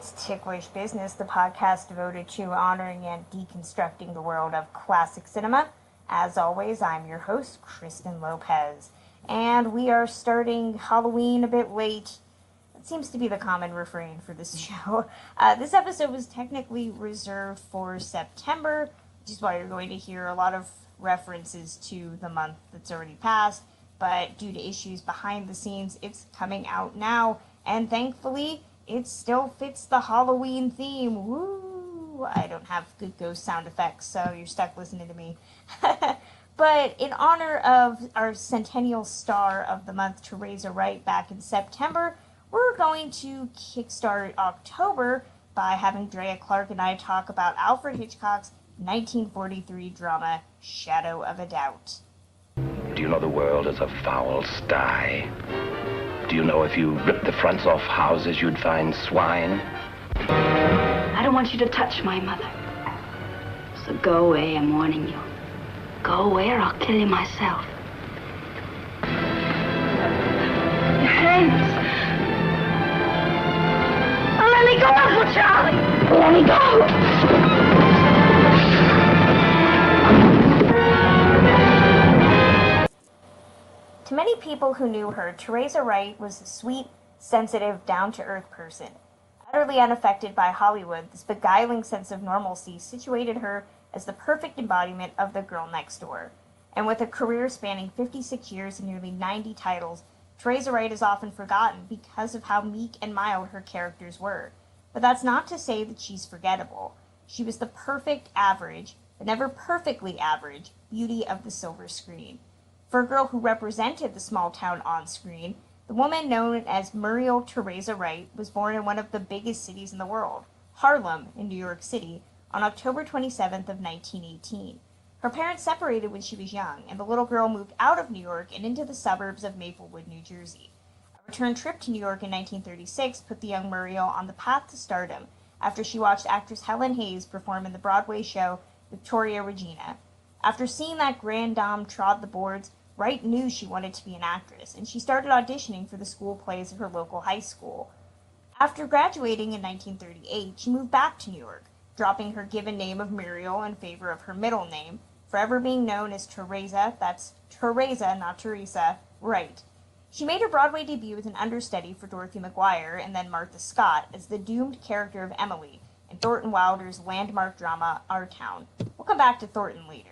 It's Ticklish Business, the podcast devoted to honoring and deconstructing the world of classic cinema. As always, I'm your host, Kristen Lopez. And we are starting Halloween a bit late. That seems to be the common refrain for this show. This episode was technically reserved for September, which is why you're going to hear a lot of references to the month that's already passed. But due to issues behind the scenes, it's coming out now. And thankfully, it still fits the Halloween theme. Woo! I don't have good ghost sound effects, so you're stuck listening to me. But in honor of our centennial star of the month, Teresa Wright, back in September, we're going to kickstart October by having Drea Clark and I talk about Alfred Hitchcock's 1943 drama, Shadow of a Doubt. Do you know the world is a foul sty? Do you know if you ripped the fronts off houses, you'd find swine? I don't want you to touch my mother. So go away, I'm warning you. Go away or I'll kill you myself. Your hands. Oh, let me go, Uncle Charlie. Let me go. To many people who knew her, Teresa Wright was a sweet, sensitive, down-to-earth person. Utterly unaffected by Hollywood, this beguiling sense of normalcy situated her as the perfect embodiment of the girl next door. And with a career spanning 56 years and nearly 90 titles, Teresa Wright is often forgotten because of how meek and mild her characters were. But that's not to say that she's forgettable. She was the perfect average, but never perfectly average, beauty of the silver screen. For a girl who represented the small town on screen, the woman known as Muriel Teresa Wright was born in one of the biggest cities in the world, Harlem, in New York City, on October 27th of 1918. Her parents separated when she was young, and the little girl moved out of New York and into the suburbs of Maplewood, New Jersey. A return trip to New York in 1936 put the young Muriel on the path to stardom after she watched actress Helen Hayes perform in the Broadway show Victoria Regina. After seeing that grande dame trod the boards, Wright knew she wanted to be an actress, and she started auditioning for the school plays at her local high school. After graduating in 1938, she moved back to New York, dropping her given name of Muriel in favor of her middle name, forever being known as Teresa, that's Teresa, not Teresa, Wright. She made her Broadway debut as an understudy for Dorothy McGuire and then Martha Scott as the doomed character of Emily in Thornton Wilder's landmark drama, Our Town. We'll come back to Thornton later.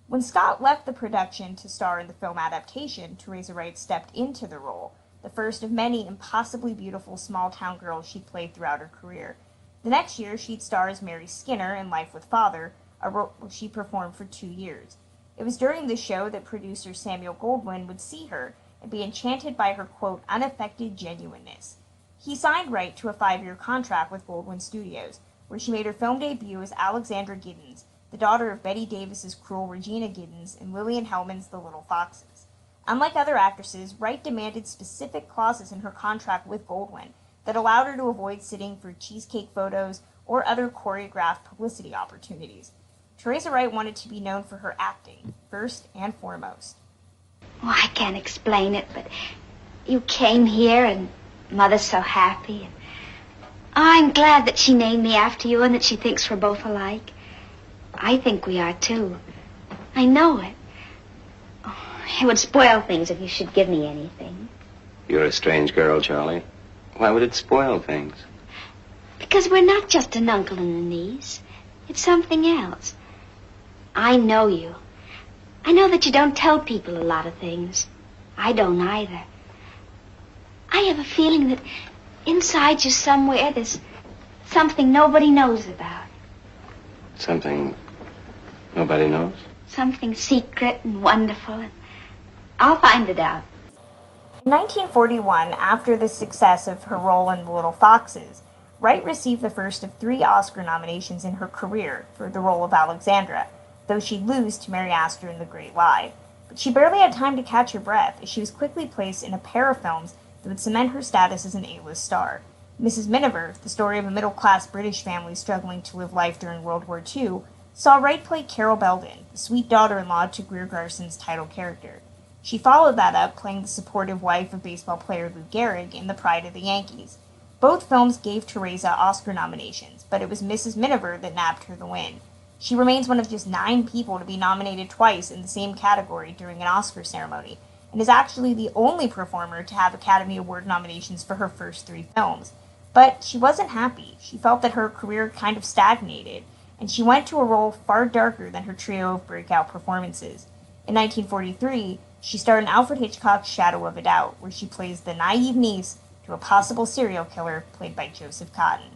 When Scott left the production to star in the film adaptation, Teresa Wright stepped into the role, the first of many impossibly beautiful small-town girls she'd played throughout her career. The next year, she'd star as Mary Skinner in Life with Father, a role she performed for 2 years. It was during this show that producer Samuel Goldwyn would see her and be enchanted by her, quote, unaffected genuineness. He signed Wright to a 5-year contract with Goldwyn Studios, where she made her film debut as Alexandra Giddens, the daughter of Betty Davis's cruel Regina Giddens and Lillian Hellman's The Little Foxes. Unlike other actresses, Wright demanded specific clauses in her contract with Goldwyn that allowed her to avoid sitting for cheesecake photos or other choreographed publicity opportunities. Teresa Wright wanted to be known for her acting, first and foremost. Oh, I can't explain it, but you came here and Mother's so happy. And I'm glad that she named me after you and that she thinks we're both alike. I think we are, too. I know it. Oh, it would spoil things if you should give me anything. You're a strange girl, Charlie. Why would it spoil things? Because we're not just an uncle and a niece. It's something else. I know you. I know that you don't tell people a lot of things. I don't either. I have a feeling that inside you somewhere there's something nobody knows about. Something nobody knows? Something secret and wonderful, and I'll find it out. In 1941, after the success of her role in The Little Foxes, Wright received the first of 3 Oscar nominations in her career for the role of Alexandra, though she'd lose to Mary Astor in The Great Lie. But she barely had time to catch her breath, as she was quickly placed in a pair of films that would cement her status as an A-list star. Mrs. Miniver, the story of a middle-class British family struggling to live life during World War II, saw Wright play Carol Belden, the sweet daughter-in-law to Greer Garson's title character. She followed that up playing the supportive wife of baseball player Lou Gehrig in The Pride of the Yankees. Both films gave Teresa Oscar nominations, but it was Mrs. Miniver that nabbed her the win. She remains one of just 9 people to be nominated twice in the same category during an Oscar ceremony, and is actually the only performer to have Academy Award nominations for her first 3 films. But she wasn't happy. She felt that her career kind of stagnated, and she went to a role far darker than her trio of breakout performances. In 1943, she starred in Alfred Hitchcock's Shadow of a Doubt, where she plays the naive niece to a possible serial killer played by Joseph Cotten.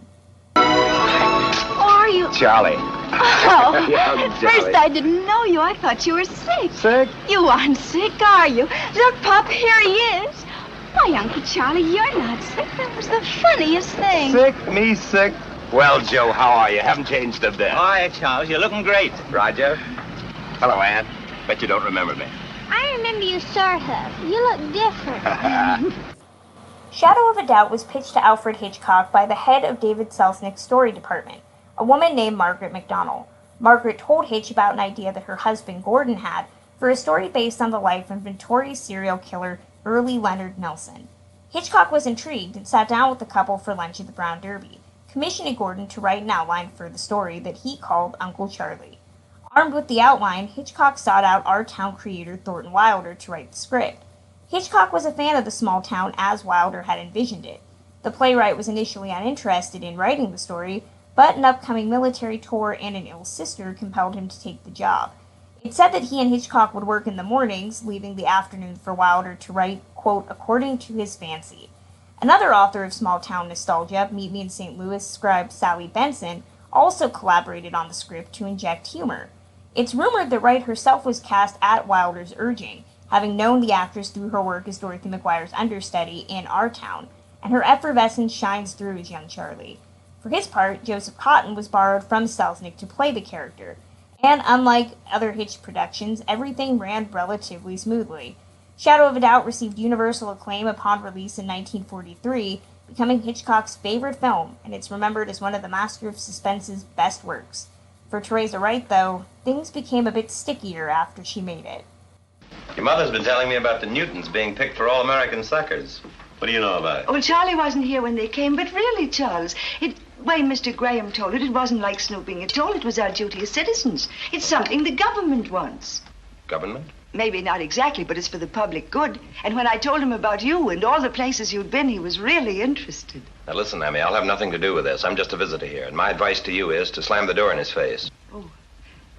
Oh, are you? Charlie. Oh, Yeah, at first I didn't know you. I thought you were sick. Sick? You aren't sick, are you? Look, Pop, here he is. Why, Uncle Charlie, you're not sick. That was the funniest thing. Sick? Me sick? Well, Joe, how are you? Haven't changed a bit. Hi, Charles. You're looking great. Roger. Hello, Aunt. Bet you don't remember me. I remember you sort of. You look different. Shadow of a Doubt was pitched to Alfred Hitchcock by the head of David Selznick's story department, a woman named Margaret MacDonald. Margaret told Hitch about an idea that her husband Gordon had for a story based on the life of notorious serial killer Early Leonard Nelson. Hitchcock was intrigued and sat down with the couple for lunch at the Brown Derby, commissioning Gordon to write an outline for the story that he called Uncle Charlie. Armed with the outline, Hitchcock sought out our town creator Thornton Wilder to write the script. Hitchcock was a fan of the small town as Wilder had envisioned it. The playwright was initially uninterested in writing the story, but an upcoming military tour and an ill sister compelled him to take the job. It said that he and Hitchcock would work in the mornings, leaving the afternoon for Wilder to write, quote, according to his fancy. Another author of small-town nostalgia, Meet Me in St. Louis scribe Sally Benson, also collaborated on the script to inject humor. It's rumored that Wright herself was cast at Wilder's urging, having known the actress through her work as Dorothy McGuire's understudy in Our Town, and her effervescence shines through as young Charlie. For his part, Joseph Cotten was borrowed from Selznick to play the character, and unlike other Hitch productions, everything ran relatively smoothly. Shadow of a Doubt received universal acclaim upon release in 1943, becoming Hitchcock's favorite film, and it's remembered as one of the Master of Suspense's best works. For Teresa Wright, though, things became a bit stickier after she made it. Your mother's been telling me about the Newtons being picked for All-American suckers. What do you know about it? Well, Charlie wasn't here when they came, but really, Charles, way Mr. Graham told it wasn't like snooping at all. It was our duty as citizens. It's something the government wants. Government? Maybe not exactly, but it's for the public good. And when I told him about you and all the places you'd been, he was really interested. Now listen, Emmy, I'll have nothing to do with this. I'm just a visitor here, and my advice to you is to slam the door in his face. Oh,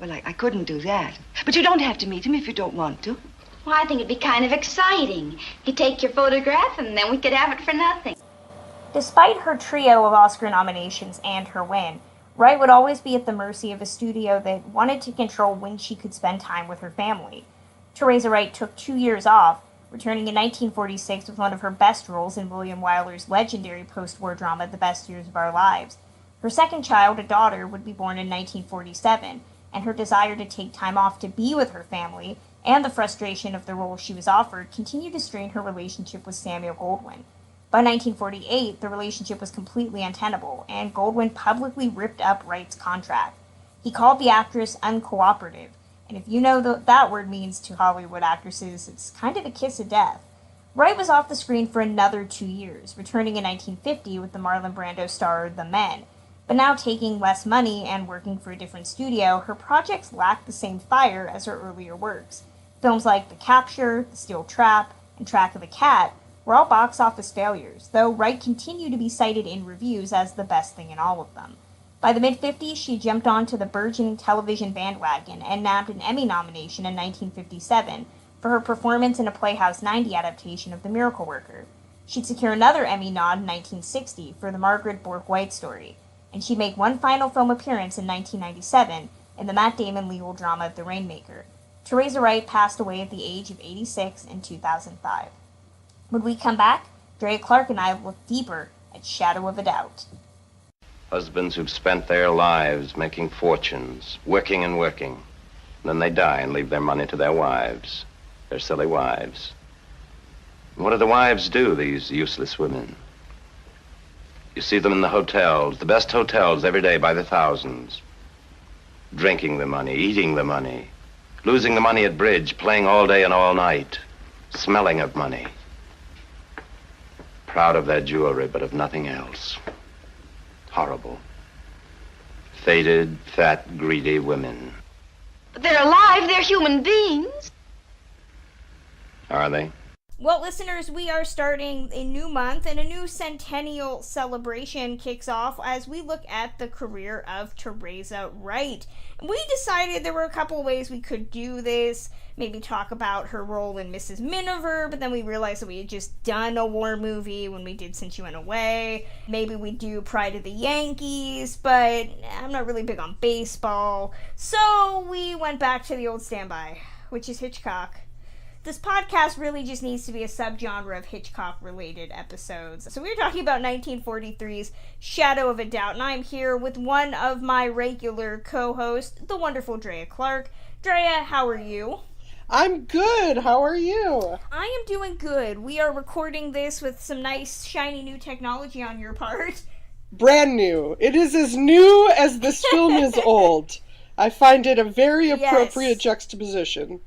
well, I couldn't do that. But you don't have to meet him if you don't want to. Well, I think it'd be kind of exciting. You take your photograph, and then we could have it for nothing. Despite her trio of Oscar nominations and her win, Wright would always be at the mercy of a studio that wanted to control when she could spend time with her family. Teresa Wright took 2 years off, returning in 1946 with one of her best roles in William Wyler's legendary post-war drama The Best Years of Our Lives. Her second child, a daughter, would be born in 1947, and her desire to take time off to be with her family and the frustration of the role she was offered continued to strain her relationship with Samuel Goldwyn. By 1948, the relationship was completely untenable, and Goldwyn publicly ripped up Wright's contract. He called the actress uncooperative, and if you know what that word means to Hollywood actresses, it's kind of a kiss of death. Wright was off the screen for another 2 years, returning in 1950 with the Marlon Brando star The Men. But now taking less money and working for a different studio, her projects lacked the same fire as her earlier works. Films like The Capture, The Steel Trap, and Track of the Cat were all box office failures, though Wright continued to be cited in reviews as the best thing in all of them. By the mid-50s, she jumped onto the burgeoning television bandwagon and nabbed an Emmy nomination in 1957 for her performance in a Playhouse 90 adaptation of The Miracle Worker. She'd secure another Emmy nod in 1960 for the Margaret Bourke-White story, and she'd make one final film appearance in 1997 in the Matt Damon legal drama The Rainmaker. Teresa Wright passed away at the age of 86 in 2005. When we come back, Drea Clark and I will look deeper at Shadow of a Doubt. Husbands who've spent their lives making fortunes, working and working. And then they die and leave their money to their wives, their silly wives. And what do the wives do, these useless women? You see them in the hotels, the best hotels every day by the thousands. Drinking the money, eating the money, losing the money at bridge, playing all day and all night, smelling of money. Proud of their jewelry, but of nothing else. Horrible. Faded, fat, greedy women. But they're alive. They're human beings. Are they? Well, listeners, we are starting a new month, and a new centennial celebration kicks off as we look at the career of Teresa Wright. We decided there were a couple of ways we could do this. Maybe talk about her role in Mrs. Miniver, but then we realized that we had just done a war movie when we did Since You Went Away. Maybe we do Pride of the Yankees, but I'm not really big on baseball. So we went back to the old standby, which is Hitchcock. This podcast really just needs to be a subgenre of Hitchcock-related episodes. So we're talking about 1943's Shadow of a Doubt, and I'm here with one of my regular co-hosts, the wonderful Drea Clark. Drea, how are you? I'm good. How are you? I am doing good. We are recording this with some nice, shiny new technology on your part. Brand new. It is as new as this film is old. I find it a very appropriate juxtaposition.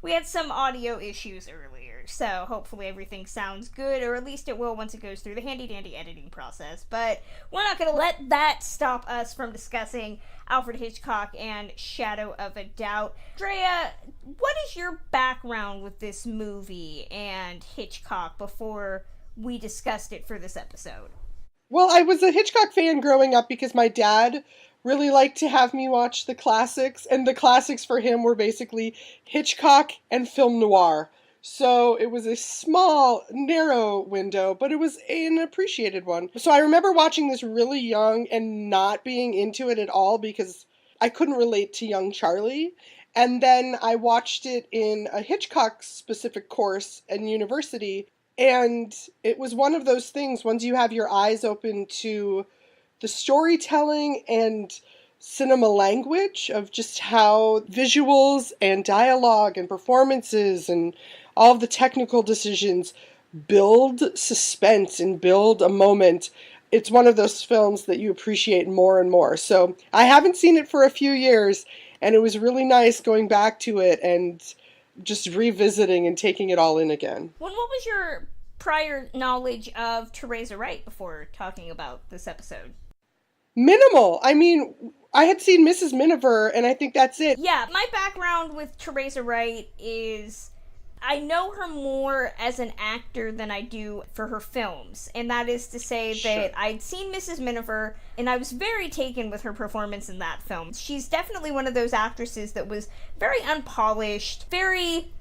We had some audio issues earlier, so hopefully everything sounds good, or at least it will once it goes through the handy-dandy editing process. But we're not going to let that stop us from discussing Alfred Hitchcock and Shadow of a Doubt. Drea, what is your background with this movie and Hitchcock before we discussed it for this episode? Well, I was a Hitchcock fan growing up because my dad really liked to have me watch the classics, and the classics for him were basically Hitchcock and film noir. So it was a small, narrow window, but it was an appreciated one. So I remember watching this really young and not being into it at all because I couldn't relate to young Charlie. And then I watched it in a Hitchcock-specific course in university, and it was one of those things, once you have your eyes open to the storytelling and cinema language of just how visuals and dialogue and performances and all of the technical decisions build suspense and build a moment. It's one of those films that you appreciate more and more. So I haven't seen it for a few years, and it was really nice going back to it and just revisiting and taking it all in again. What was your prior knowledge of Teresa Wright before talking about this episode? Minimal. I mean, I had seen Mrs. Miniver, and I think that's it. Yeah, my background with Teresa Wright is I know her more as an actor than I do for her films. And that is to say that I'd seen Mrs. Miniver, and I was very taken with her performance in that film. She's definitely one of those actresses that was very unpolished, very,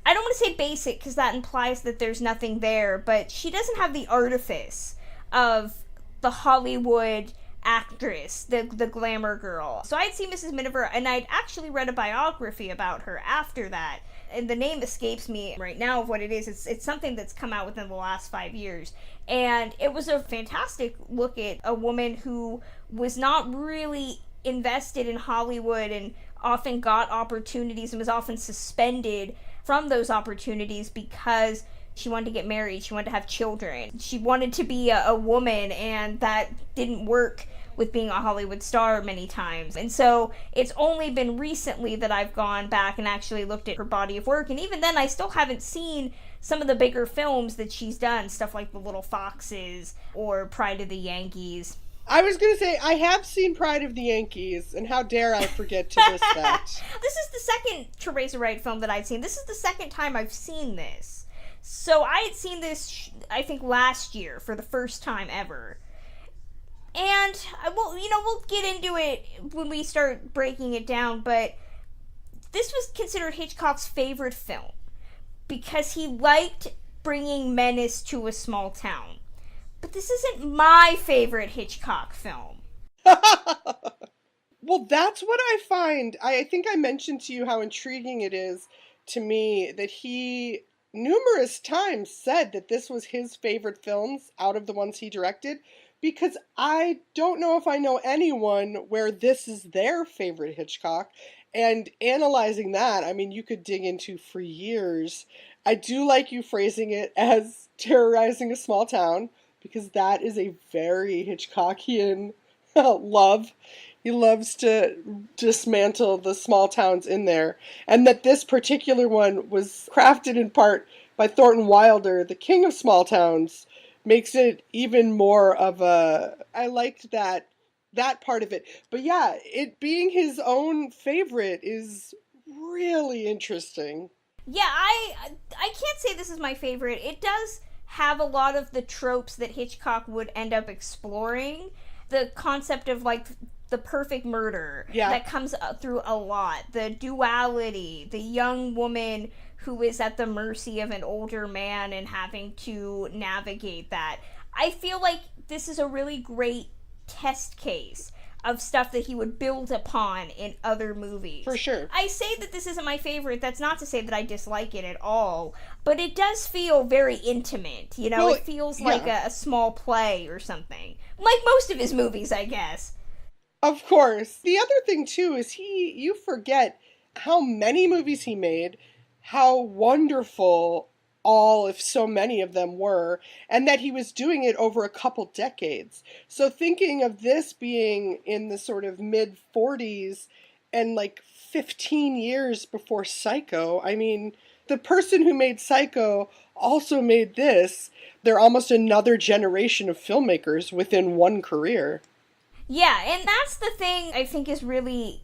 I don't want to say basic, because that implies that there's nothing there, but she doesn't have the artifice of the Hollywood actress, the glamour girl. So I'd seen Mrs. Miniver, and I'd actually read a biography about her after that. And the name escapes me right now of what it is. It's something that's come out within the last 5 years. And it was a fantastic look at a woman who was not really invested in Hollywood and often got opportunities and was often suspended from those opportunities because she wanted to get married, she wanted to have children, she wanted to be a woman, and that didn't work with being a Hollywood star many times. And so it's only been recently that I've gone back and actually looked at her body of work, and even then I still haven't seen some of the bigger films that she's done, stuff like The Little Foxes or Pride of the Yankees. I was going to say, I have seen Pride of the Yankees, and how dare I forget to list that. This is the second Teresa Wright film that I'd seen. This is the second time I've seen this. So I had seen this, I think, last year for the first time ever. And, well, we'll get into it when we start breaking it down, but this was considered Hitchcock's favorite film because he liked bringing menace to a small town. But this isn't my favorite Hitchcock film. Well, that's what I find. I think I mentioned to you how intriguing it is to me that he numerous times said that this was his favorite films out of the ones he directed, because I don't know if I know anyone where this is their favorite Hitchcock. And analyzing that, I mean, you could dig into for years. I do like you phrasing it as terrorizing a small town, because that is a very Hitchcockian love. He loves to dismantle the small towns in there. And that this particular one was crafted in part by Thornton Wilder, the king of small towns, makes it even more of a... I liked that part of it. But yeah, it being his own favorite is really interesting. Yeah, I can't say this is my favorite. It does have a lot of the tropes that Hitchcock would end up exploring. The concept of, like, the perfect murder that comes through a lot. The duality, the young woman who is at the mercy of an older man and having to navigate that. I feel like this is a really great test case of stuff that he would build upon in other movies. For sure. I say that this isn't my favorite. That's not to say that I dislike it at all. But it does feel very intimate. You know, it feels like a small play or something. Like most of his movies, I guess. Of course. The other thing, too, is you forget how many movies he made, how wonderful all, if so many of them were, and that he was doing it over a couple decades. So thinking of this being in the sort of mid-40s and like 15 years before Psycho, I mean, the person who made Psycho also made this. They're almost another generation of filmmakers within one career. Yeah, and that's the thing I think is really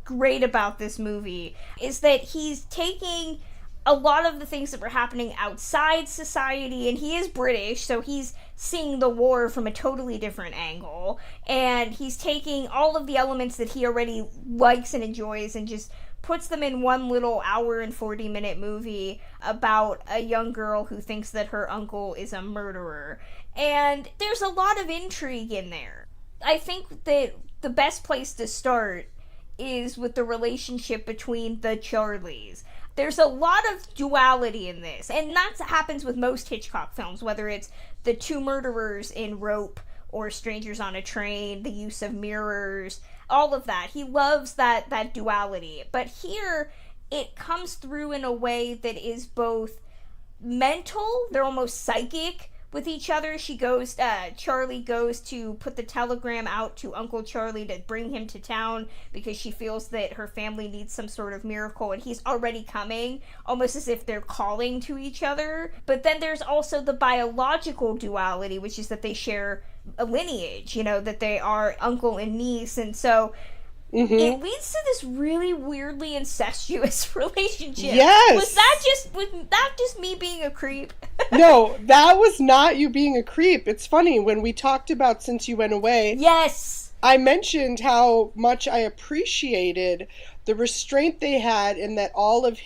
great about this movie, is that he's taking a lot of the things that were happening outside society, and he is British, so he's seeing the war from a totally different angle, and he's taking all of the elements that he already likes and enjoys and just puts them in one little hour and 40-minute movie about a young girl who thinks that her uncle is a murderer. And there's a lot of intrigue in there. I think that the best place to start is with the relationship between the Charlies. There's a lot of duality in this, and that happens with most Hitchcock films, whether it's the two murderers in Rope or Strangers on a Train, the use of mirrors, all of that. He loves that duality. But here, it comes through in a way that is both mental, they're almost psychic with each other. Charlie goes to put the telegram out to Uncle Charlie to bring him to town because she feels that her family needs some sort of miracle, and he's already coming, almost as if they're calling to each other. But then there's also the biological duality, which is that they share a lineage, you know, that they are uncle and niece, and so it leads to this really weirdly incestuous relationship. Yes. Was that just me being a creep? No, that was not you being a creep. It's funny, when we talked about Since You Went Away, yes, I mentioned how much I appreciated the restraint they had in that all of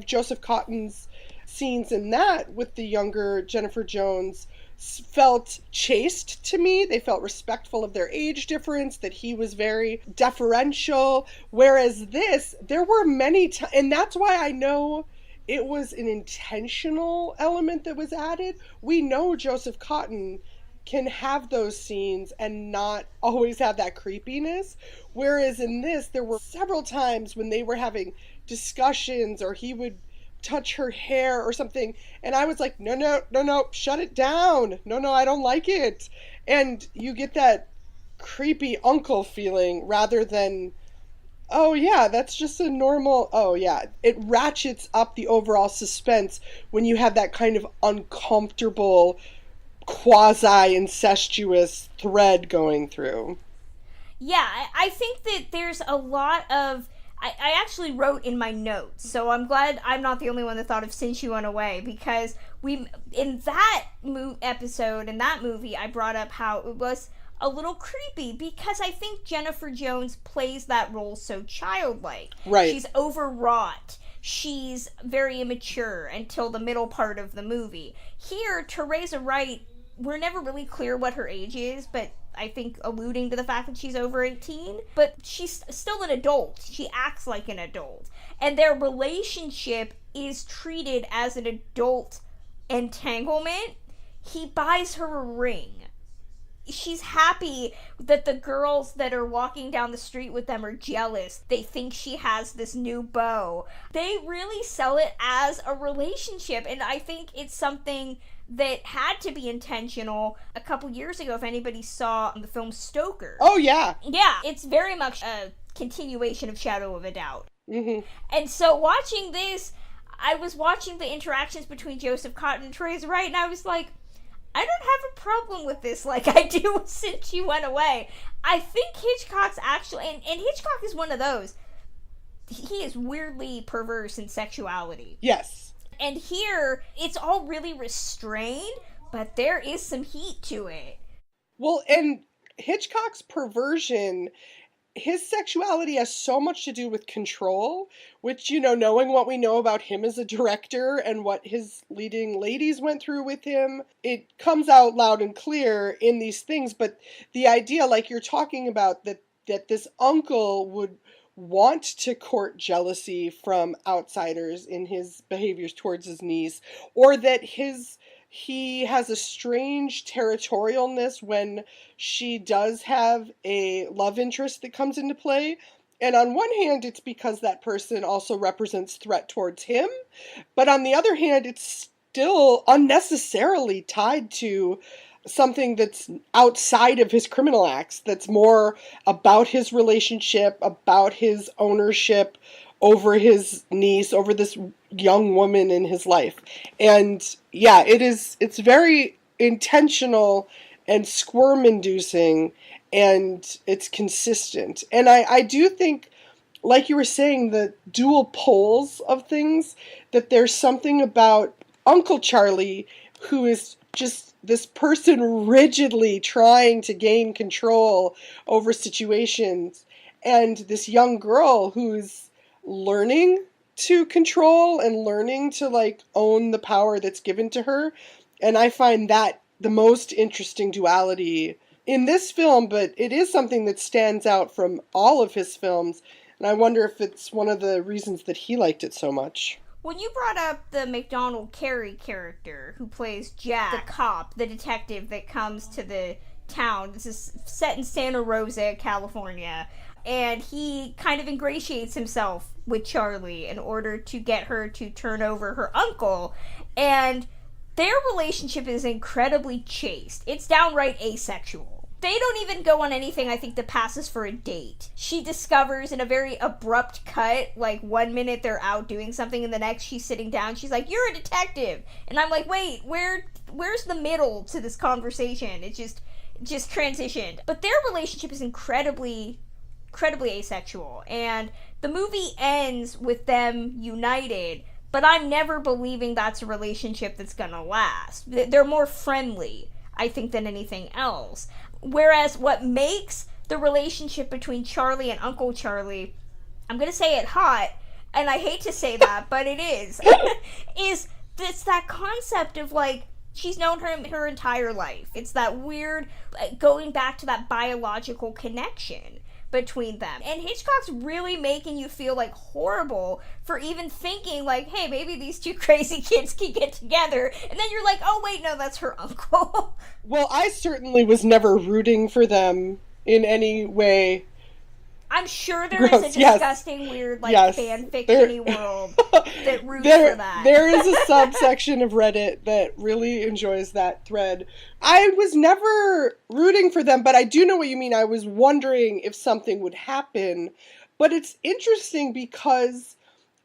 Joseph Cotton's scenes in that with the younger Jennifer Jones felt chaste to me. They felt respectful of their age difference, that he was very deferential. Whereas this, there were many times, and that's why I know it was an intentional element that was added. We know Joseph Cotton can have those scenes and not always have that creepiness. Whereas in this, there were several times when they were having discussions or he would touch her hair or something, and I was like, no, shut it down. No, I don't like it. And you get that creepy uncle feeling rather than, oh yeah, that's just a normal, oh yeah. It ratchets up the overall suspense when you have that kind of uncomfortable, quasi-incestuous thread going through. Yeah, I think that there's a lot of... I actually wrote in my notes, so I'm glad I'm not the only one that thought of Since You Went Away, because in that episode, in that movie, I brought up how it was a little creepy, because I think Jennifer Jones plays that role so childlike. Right. She's overwrought. She's very immature until the middle part of the movie. Here, Teresa Wright, we're never really clear what her age is, but I think alluding to the fact that she's over 18, but she's still an adult. She acts like an adult. And their relationship is treated as an adult entanglement. He buys her a ring. She's happy that the girls that are walking down the street with them are jealous. They think she has this new beau. They really sell it as a relationship, and I think it's something that had to be intentional a couple years ago, if anybody saw the film Stoker. Oh, yeah. Yeah, it's very much a continuation of Shadow of a Doubt. Mm-hmm. And so watching this, I was watching the interactions between Joseph Cotten and Teresa Wright, and I was like, I don't have a problem with this like I do since she went away. I think Hitchcock's actually, and Hitchcock is one of those, he is weirdly perverse in sexuality. Yes. And here, it's all really restrained, but there is some heat to it. Well, and Hitchcock's perversion, his sexuality has so much to do with control, which, you know, knowing what we know about him as a director and what his leading ladies went through with him, it comes out loud and clear in these things. But the idea, like you're talking about, that this uncle would want to court jealousy from outsiders in his behaviors towards his niece, or that he has a strange territorialness when she does have a love interest that comes into play. And on one hand, it's because that person also represents threat towards him. But on the other hand, it's still unnecessarily tied to something that's outside of his criminal acts, that's more about his relationship, about his ownership over his niece, over this young woman in his life. And yeah, it's very intentional and squirm-inducing, and it's consistent. And I do think, like you were saying, the dual poles of things, that there's something about Uncle Charlie, who is just this person rigidly trying to gain control over situations, and this young girl who's learning to control and learning to like own the power that's given to her. And I find that the most interesting duality in this film, but it is something that stands out from all of his films. And I wonder if it's one of the reasons that he liked it so much. When you brought up the MacDonald Carey character who plays Jack, the cop, the detective that comes to the town, this is set in Santa Rosa, California, and he kind of ingratiates himself with Charlie in order to get her to turn over her uncle, and their relationship is incredibly chaste. It's downright asexual. They don't even go on anything, I think, that passes for a date. She discovers in a very abrupt cut, like 1 minute they're out doing something and the next she's sitting down, she's like, "You're a detective." And I'm like, wait, where's the middle to this conversation? It just transitioned. But their relationship is incredibly asexual. And the movie ends with them united, but I'm never believing that's a relationship that's gonna last. They're more friendly, I think, than anything else. Whereas what makes the relationship between Charlie and Uncle Charlie, I'm going to say it hot, and I hate to say that, but it is it's that concept of, like, she's known her entire life. It's that weird, going back to that biological connection between them. And Hitchcock's really making you feel, like, horrible for even thinking, like, hey, maybe these two crazy kids can get together. And then you're like, oh, wait, no, that's her uncle. Well, I certainly was never rooting for them in any way. I'm sure there is a disgusting, weird, like, fan-fiction-y world that roots for that. There is a subsection of Reddit that really enjoys that thread. I was never rooting for them, but I do know what you mean. I was wondering if something would happen. But it's interesting because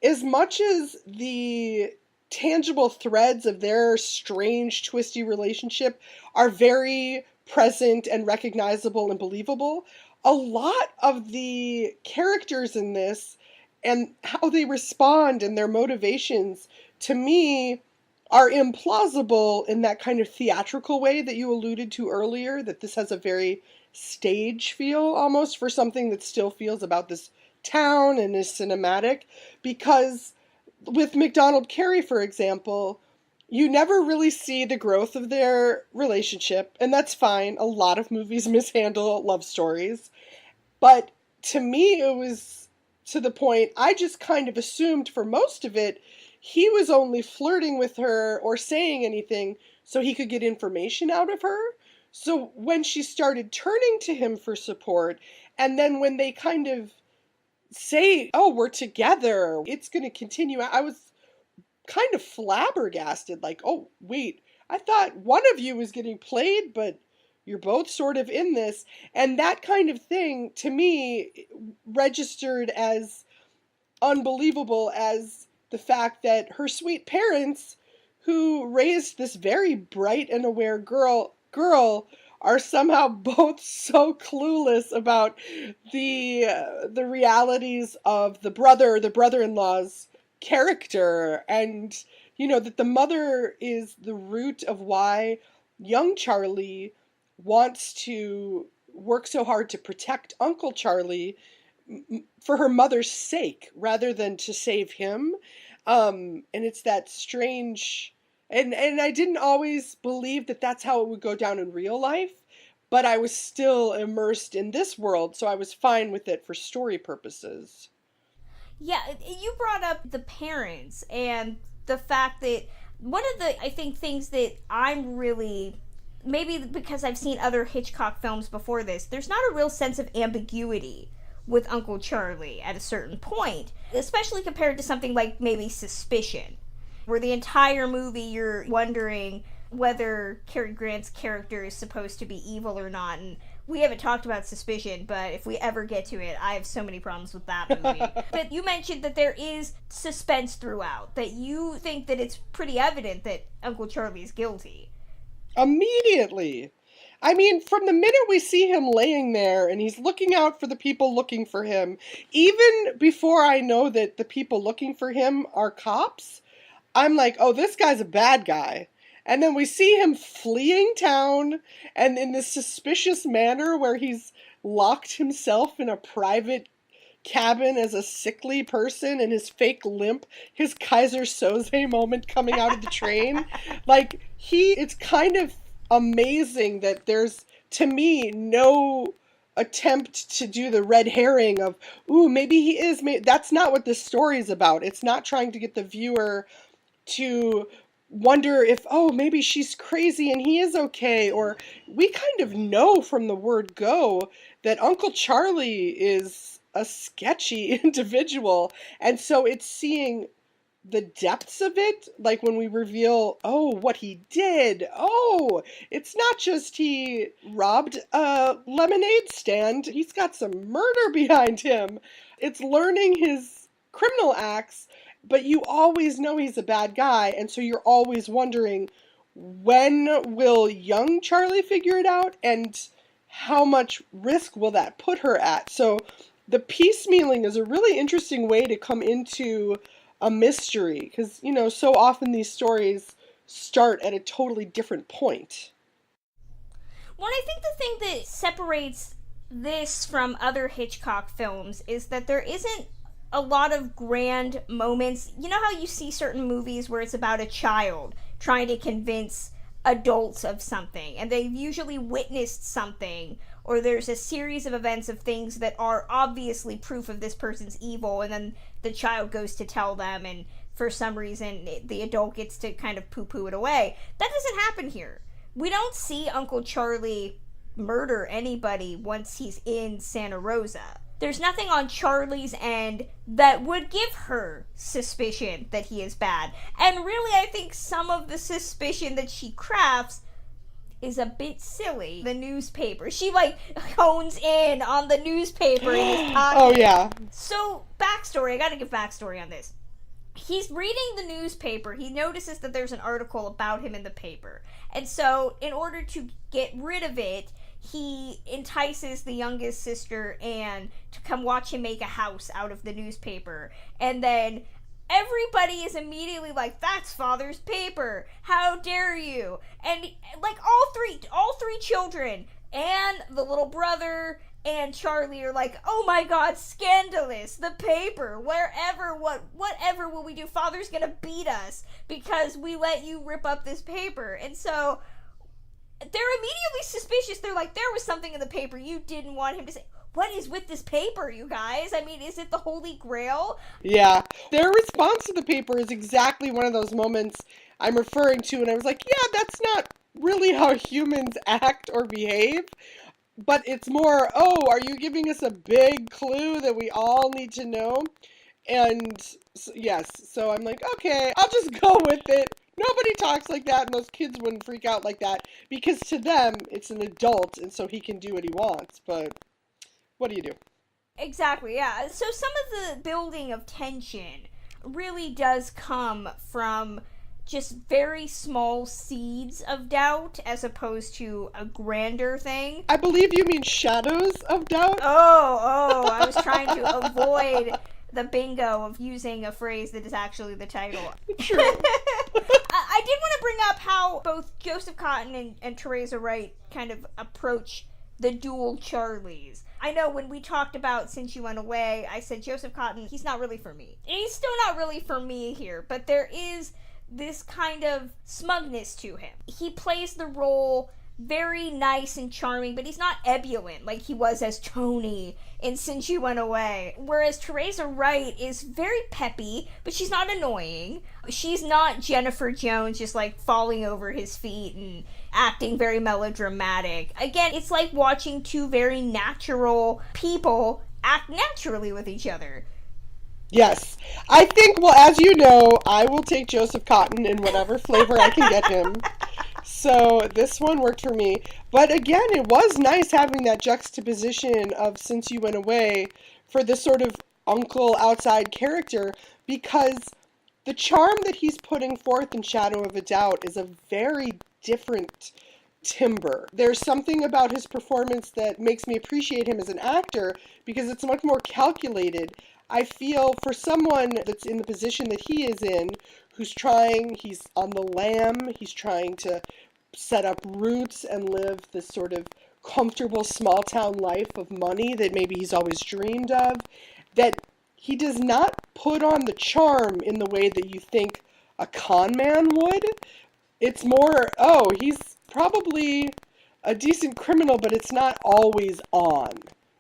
as much as the tangible threads of their strange, twisty relationship are very present and recognizable and believable, a lot of the characters in this and how they respond and their motivations, to me, are implausible in that kind of theatrical way that you alluded to earlier, that this has a very stage feel almost for something that still feels about this town and is cinematic. Because with MacDonald Carey, for example, you never really see the growth of their relationship, and that's fine. A lot of movies mishandle love stories. But to me, it was to the point, I just kind of assumed for most of it, he was only flirting with her or saying anything so he could get information out of her. So when she started turning to him for support, and then when they kind of say, oh, we're together, it's going to continue, I was kind of flabbergasted, like, oh, wait, I thought one of you was getting played, but you're both sort of in this. And that kind of thing, to me, registered as unbelievable as the fact that her sweet parents, who raised this very bright and aware girl, are somehow both so clueless about the realities of the brother-in-law's character, and that the mother is the root of why young Charlie wants to work so hard to protect Uncle Charlie for her mother's sake rather than to save him. And it's that strange, and I didn't always believe that that's how it would go down in real life, but I was still immersed in this world, so I was fine with it for story purposes. Yeah, you brought up the parents and the fact that one of the, I think, things that I'm really, maybe because I've seen other Hitchcock films before this, there's not a real sense of ambiguity with Uncle Charlie at a certain point, especially compared to something like maybe Suspicion, where the entire movie you're wondering whether Cary Grant's character is supposed to be evil or not. And we haven't talked about Suspicion, but if we ever get to it, I have so many problems with that movie. But you mentioned that there is suspense throughout, that you think that it's pretty evident that Uncle Charlie is guilty. Immediately. I mean, from the minute we see him laying there and he's looking out for the people looking for him, even before I know that the people looking for him are cops, I'm like, oh, this guy's a bad guy. And then we see him fleeing town, and in this suspicious manner where he's locked himself in a private cabin as a sickly person, and his fake limp, his Kaiser Soze moment coming out of the train. Like, it's kind of amazing that there's, to me, no attempt to do the red herring of, ooh, maybe he is, that's not what this story is about. It's not trying to get the viewer to wonder if, oh, maybe she's crazy and he is okay. Or we kind of know from the word go that Uncle Charlie is a sketchy individual. And so it's seeing the depths of it, like when we reveal, oh, what he did. Oh, it's not just he robbed a lemonade stand. He's got some murder behind him. It's learning his criminal acts, but you always know he's a bad guy, and so you're always wondering, when will young Charlie figure it out, and how much risk will that put her at? So the piecemealing is a really interesting way to come into a mystery, because, so often these stories start at a totally different point. Well, I think the thing that separates this from other Hitchcock films is that there isn't a lot of grand moments. You know how you see certain movies where it's about a child trying to convince adults of something, and they've usually witnessed something, or there's a series of events of things that are obviously proof of this person's evil, and then the child goes to tell them, and for some reason the adult gets to kind of poo-poo it away. That doesn't happen here. We don't see Uncle Charlie murder anybody once he's in Santa Rosa. There's nothing on Charlie's end that would give her suspicion that he is bad. And really, I think some of the suspicion that she crafts is a bit silly. The newspaper. She, hones in on the newspaper in his pocket. Oh, yeah. So, backstory. I gotta give backstory on this. He's reading the newspaper. He notices that there's an article about him in the paper. And so, in order to get rid of it, he entices the youngest sister, Anne, to come watch him make a house out of the newspaper. And then everybody is immediately like, that's Father's paper. How dare you? And, all three children, Anne, the little brother, and Charlie are like, oh my God, scandalous, the paper, whatever will we do? Father's gonna beat us because we let you rip up this paper. And so they're immediately suspicious. They're like, there was something in the paper you didn't want him to say. What is with this paper, you guys? I mean, is it the Holy Grail? Yeah. Their response to the paper is exactly one of those moments I'm referring to, and I was like, yeah, that's not really how humans act or behave. But it's more, oh, are you giving us a big clue that we all need to know? And yes, so I'm like, okay, I'll just go with it. Nobody talks like that, and those kids wouldn't freak out like that, because to them, it's an adult, and so he can do what he wants, but what do you do? Exactly, yeah. So some of the building of tension really does come from just very small seeds of doubt as opposed to a grander thing. I believe you mean shadows of doubt. I was trying to avoid the bingo of using a phrase that is actually the title. True. I did want to bring up how both Joseph Cotten and Teresa Wright kind of approach the dual Charlies. I know when we talked about Since You Went Away, I said Joseph Cotten, he's not really for me. He's still not really for me here, but there is this kind of smugness to him. He plays the role very nice and charming, but he's not ebullient like he was as Tony in Since You Went Away. Whereas Teresa Wright is very peppy, but she's not annoying. She's not Jennifer Jones just like falling over his feet and acting very melodramatic. Again, it's like watching two very natural people act naturally with each other. Yes. I think, well, as you know, I will take Joseph Cotten in whatever flavor I can get him. So this one worked for me. But again, it was nice having that juxtaposition of Since You Went Away for this sort of uncle outside character, because the charm that he's putting forth in Shadow of a Doubt is a very different timbre. There's something about his performance that makes me appreciate him as an actor because it's much more calculated. I feel for someone that's in the position that he is in, he's on the lam, he's trying to set up roots and live this sort of comfortable small town life of money that maybe he's always dreamed of, that he does not put on the charm in the way that you think a con man would. It's more, he's probably a decent criminal, but it's not always on,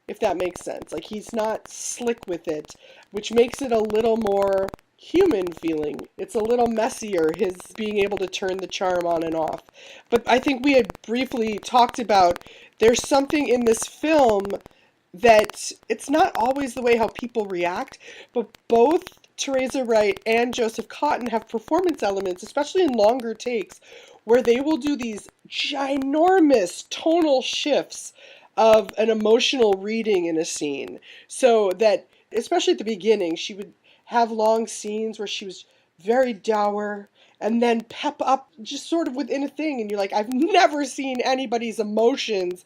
if that makes sense. Like, he's not slick with it, which makes it a little more human feeling. It's a little messier, his being able to turn the charm on and off. But I think we had briefly talked about there's something in this film that it's not always the way how people react, but both Teresa Wright and Joseph Cotten have performance elements, especially in longer takes, where they will do these ginormous tonal shifts of an emotional reading in a scene. So that, especially at the beginning, she would have long scenes where she was very dour and then pep up just sort of within a thing. And you're like, I've never seen anybody's emotions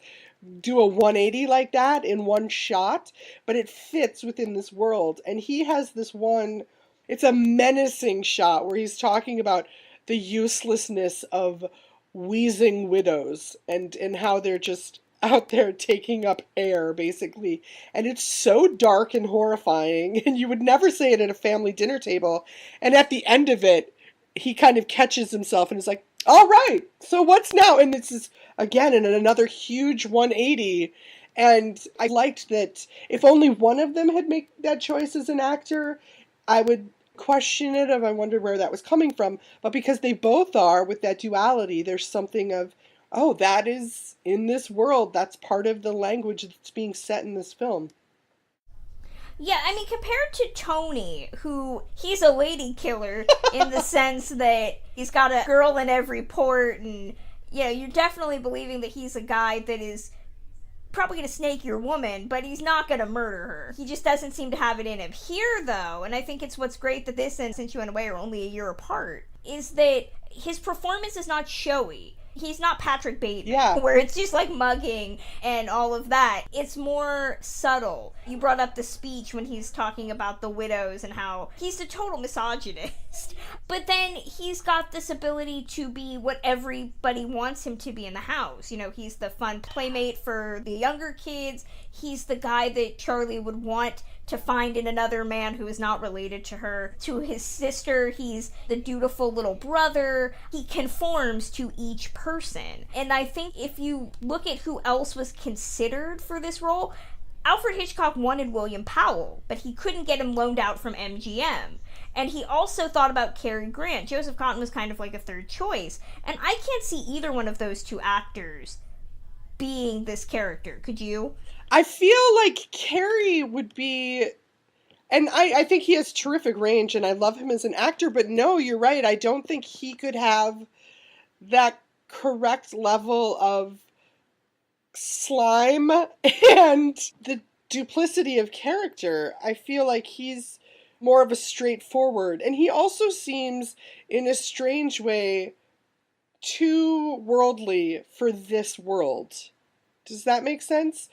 do a 180 like that in one shot, but it fits within this world. And he has this one, it's a menacing shot where he's talking about the uselessness of wheezing widows and how they're just out there taking up air, basically. And it's so dark and horrifying, and you would never say it at a family dinner table. And at the end of it, he kind of catches himself and is like, all right, so what's now? And this is, again, in another huge 180. And I liked that if only one of them had made that choice as an actor, I would question it, and I wondered where that was coming from. But because they both are, with that duality, there's something of, oh, that is in this world. That's part of the language that's being set in this film. Yeah, I mean, compared to Tony, who, he's a lady killer in the sense that he's got a girl in every port, and, you're definitely believing that he's a guy that is probably going to snake your woman, but he's not going to murder her. He just doesn't seem to have it in him. Here, though, and I think it's what's great that this and Since You Went Away are only a year apart, is that his performance is not showy. He's not Patrick Bateman, where it's just like mugging and all of that. It's more subtle. You brought up the speech when he's talking about the widows and how he's a total misogynist. But then he's got this ability to be what everybody wants him to be in the house. He's the fun playmate for the younger kids. He's the guy that Charlie would want to find in another man who is not related to her. To his sister, he's the dutiful little brother. He conforms to each person. And I think if you look at who else was considered for this role, Alfred Hitchcock wanted William Powell, but he couldn't get him loaned out from MGM. And he also thought about Cary Grant. Joseph Cotten was kind of like a third choice. And I can't see either one of those two actors being this character. Could you? I feel like Cary would be, and I think he has terrific range, and I love him as an actor, but no, you're right. I don't think he could have that correct level of slime and the duplicity of character. I feel like he's more of a straightforward. And he also seems, in a strange way, too worldly for this world. Does that make sense?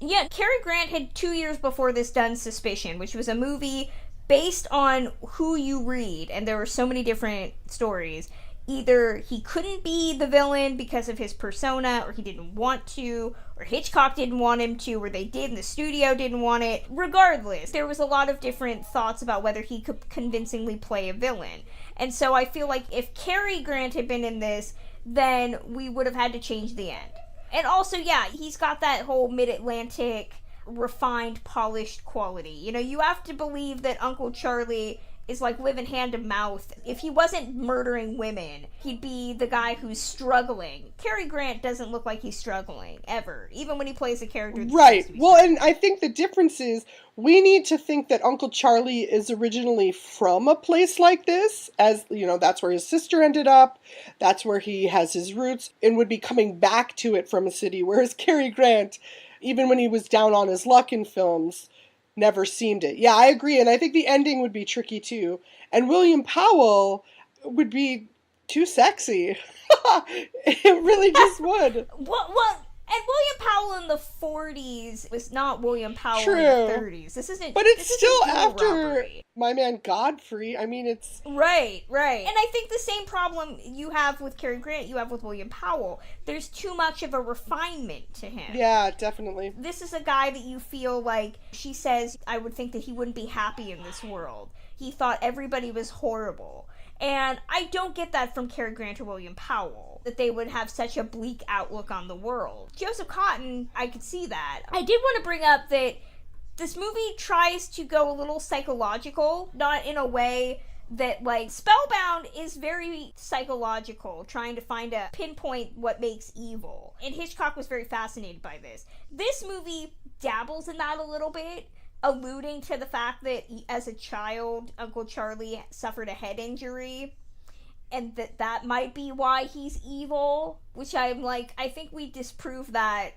Yeah, Cary Grant had 2 years before this done Suspicion, which was a movie based on who you read, and there were so many different stories. Either he couldn't be the villain because of his persona, or he didn't want to, or Hitchcock didn't want him to, or they did and the studio didn't want it. Regardless, there was a lot of different thoughts about whether he could convincingly play a villain. And so I feel like if Cary Grant had been in this, then we would have had to change the end. And also, yeah, he's got that whole mid-Atlantic, refined, polished quality. You know, you have to believe that Uncle Charlie is like living hand to mouth. If he wasn't murdering women, he'd be the guy who's struggling. Cary Grant doesn't look like he's struggling, ever. Even when he plays a character that's right. Well, and I think the difference is we need to think that Uncle Charlie is originally from a place like this, as, you know, that's where his sister ended up, that's where he has his roots, and would be coming back to it from a city, whereas Cary Grant, even when he was down on his luck in films, never seemed it. Yeah, I agree, and I think the ending would be tricky too. And William Powell would be too sexy. It really just would. Well, and William Powell in the 40s was not William Powell True. in the 30s. This isn't. But it's this still isn't after robbery. My Man Godfrey. I mean, it's... Right. And I think the same problem you have with Cary Grant, you have with William Powell. There's too much of a refinement to him. Yeah, definitely. This is a guy that you feel like, she says, I would think that he wouldn't be happy in this world. He thought everybody was horrible. And I don't get that from Cary Grant or William Powell, that they would have such a bleak outlook on the world. Joseph Cotten, I could see that. I did want to bring up that this movie tries to go a little psychological, not in a way that, like, Spellbound is very psychological, trying to pinpoint what makes evil. And Hitchcock was very fascinated by this. This movie dabbles in that a little bit, alluding to the fact that as a child, Uncle Charlie suffered a head injury, and that might be why he's evil, which I'm like, I think we disproved that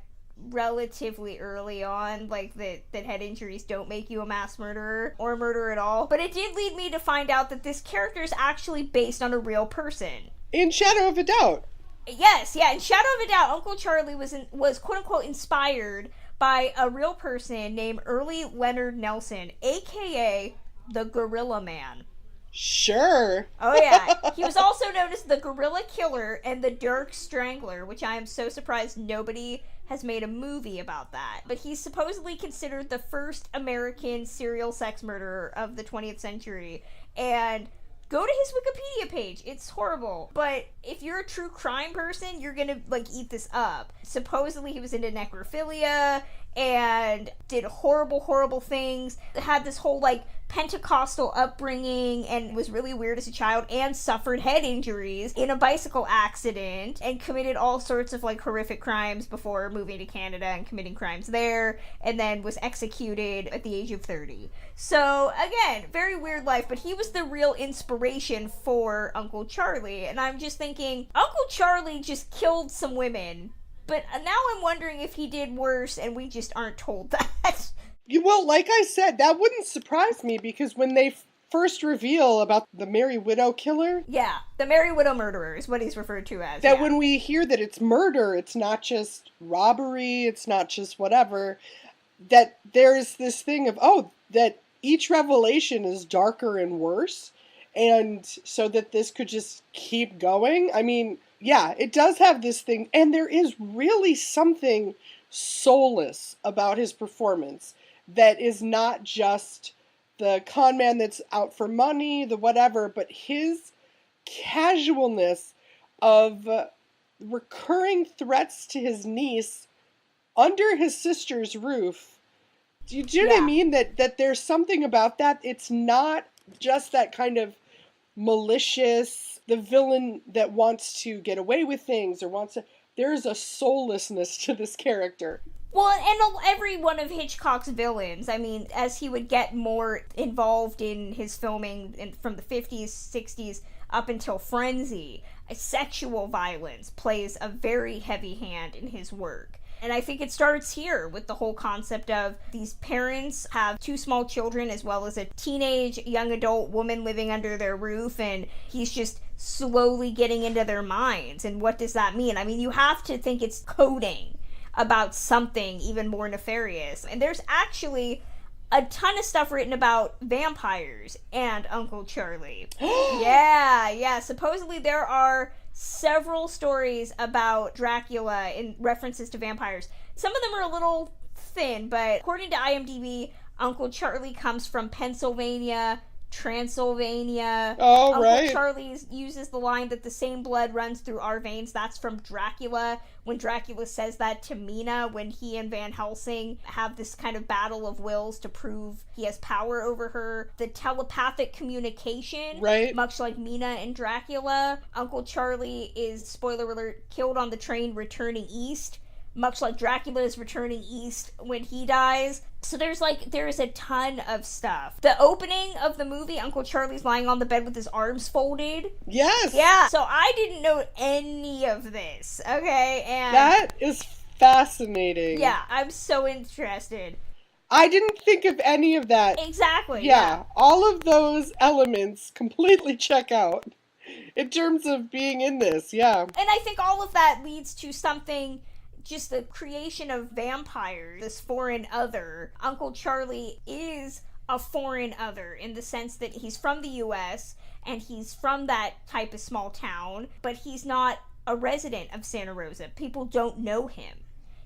relatively early on, like that head injuries don't make you a mass murderer or a murderer at all. But it did lead me to find out that this character is actually based on a real person. In Shadow of a Doubt. Yes, yeah, in Shadow of a Doubt, Uncle Charlie was quote-unquote inspired by a real person named Early Leonard Nelson, a.k.a. the Gorilla Man. Sure. Oh, yeah. He was also known as the Gorilla Killer and the Dark Strangler, which I am so surprised nobody has made a movie about that. But he's supposedly considered the first American serial sex murderer of the 20th century. And go to his Wikipedia page. It's horrible. But if you're a true crime person, you're gonna, like, eat this up. Supposedly he was into necrophilia and did horrible, horrible things. Had this whole, like, Pentecostal upbringing and was really weird as a child and suffered head injuries in a bicycle accident and committed all sorts of, like, horrific crimes before moving to Canada and committing crimes there, and then was executed at the age of 30. So, again, very weird life, but he was the real inspiration for Uncle Charlie, and I'm just thinking, Uncle Charlie just killed some women, but now I'm wondering if he did worse and we just aren't told that. Well, like I said, that wouldn't surprise me, because when they first reveal about the Merry Widow killer... Yeah, the Merry Widow murderer is what he's referred to as. That when we hear that it's murder, it's not just robbery, it's not just whatever, that there's this thing of, that each revelation is darker and worse, and so that this could just keep going. I mean, yeah, it does have this thing, and there is really something soulless about his performance that is not just the con man that's out for money, the whatever, but his casualness of recurring threats to his niece under his sister's roof. Do you know what I mean? That there's something about that. It's not just that kind of malicious, the villain that wants to get away with things or wants to... There's a soullessness to this character. Well, and every one of Hitchcock's villains, I mean, as he would get more involved in his filming from the 50s, 60s, up until Frenzy, sexual violence plays a very heavy hand in his work. And I think it starts here with the whole concept of these parents have 2 small children as well as a teenage young adult woman living under their roof, and he's just slowly getting into their minds. And what does that mean? I mean, you have to think it's coding about something even more nefarious. And there's actually a ton of stuff written about vampires and Uncle Charlie. Yeah. Supposedly there are several stories about Dracula in references to vampires. Some of them are a little thin, but according to IMDb, Uncle Charlie comes from Pennsylvania, Transylvania. Oh, Uncle right. Charlie uses the line that the same blood runs through our veins. That's from Dracula, when Dracula says that to Mina when he and Van Helsing have this kind of battle of wills to prove he has power over her. The telepathic communication, right, much like Mina and Dracula. Uncle Charlie is, spoiler alert, killed on the train returning east, much like Dracula is returning east when he dies. So there's a ton of stuff. The opening of the movie, Uncle Charlie's lying on the bed with his arms folded. Yes. Yeah. So I didn't know any of this. Okay. And that is fascinating. Yeah, I'm so interested. I didn't think of any of that. Exactly. Yeah. All of those elements completely check out in terms of being in this. Yeah. And I think all of that leads to something, just the creation of vampires, this foreign other. Uncle Charlie is a foreign other in the sense that he's from the U.S. and he's from that type of small town, but he's not a resident of Santa Rosa. People don't know him.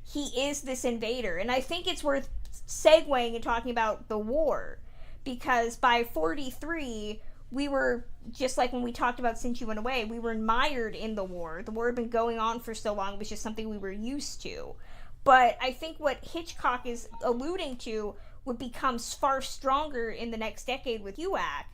He is this invader. And I think it's worth segueing and talking about the war, because by 43, we were, just like when we talked about Since You Went Away, we were mired in the war. The war had been going on for so long, it was just something we were used to. But I think what Hitchcock is alluding to would become far stronger in the next decade with UAC,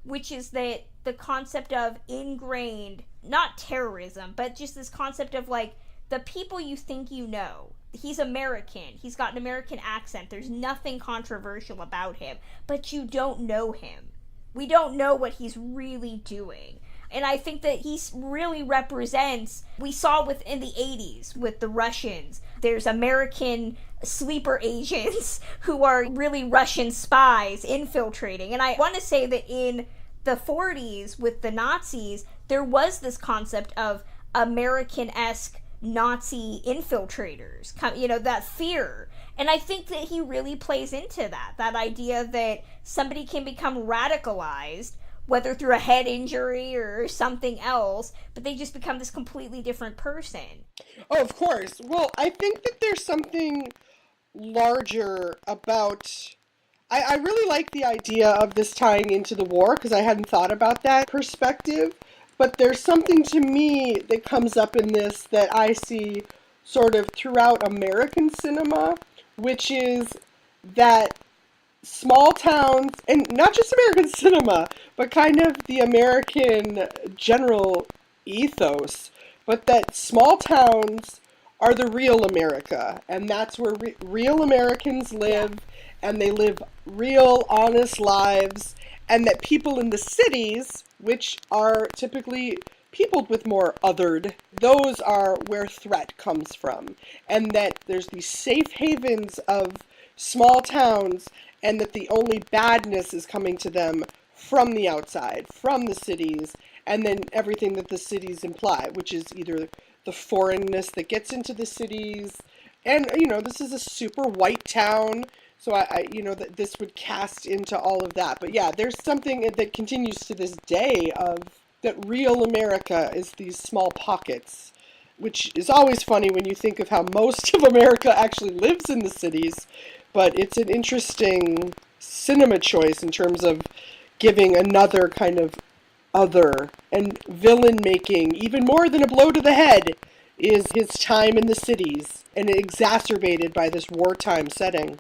which is that the concept of ingrained, not terrorism, but just this concept of like, the people you think you know. He's American. He's got an American accent. There's nothing controversial about him, but you don't know him. We don't know what he's really doing. And I think that he really represents, we saw in the 80s with the Russians, there's American sleeper agents who are really Russian spies infiltrating. And I want to say that in the 40s with the Nazis, there was this concept of American-esque Nazi infiltrators, that fear. And I think that he really plays into that idea that somebody can become radicalized, whether through a head injury or something else, but they just become this completely different person. Oh, of course. Well, I think that there's something larger about... I really like the idea of this tying into the war, because I hadn't thought about that perspective. But there's something to me that comes up in this that I see sort of throughout American cinema, which is that small towns, and not just American cinema, but kind of the American general ethos, but that small towns are the real America, and that's where real Americans live, and they live real, honest lives, and that people in the cities, which are typically peopled with more othered, those are where threat comes from. And that there's these safe havens of small towns, and that the only badness is coming to them from the outside, from the cities, and then everything that the cities imply, which is either the foreignness that gets into the cities, and, this is a super white town, so that this would cast into all of that. But yeah, there's something that continues to this day of that real America is these small pockets, which is always funny when you think of how most of America actually lives in the cities. But it's an interesting cinema choice in terms of giving another kind of other, and villain making, even more than a blow to the head, is his time in the cities, and exacerbated by this wartime setting.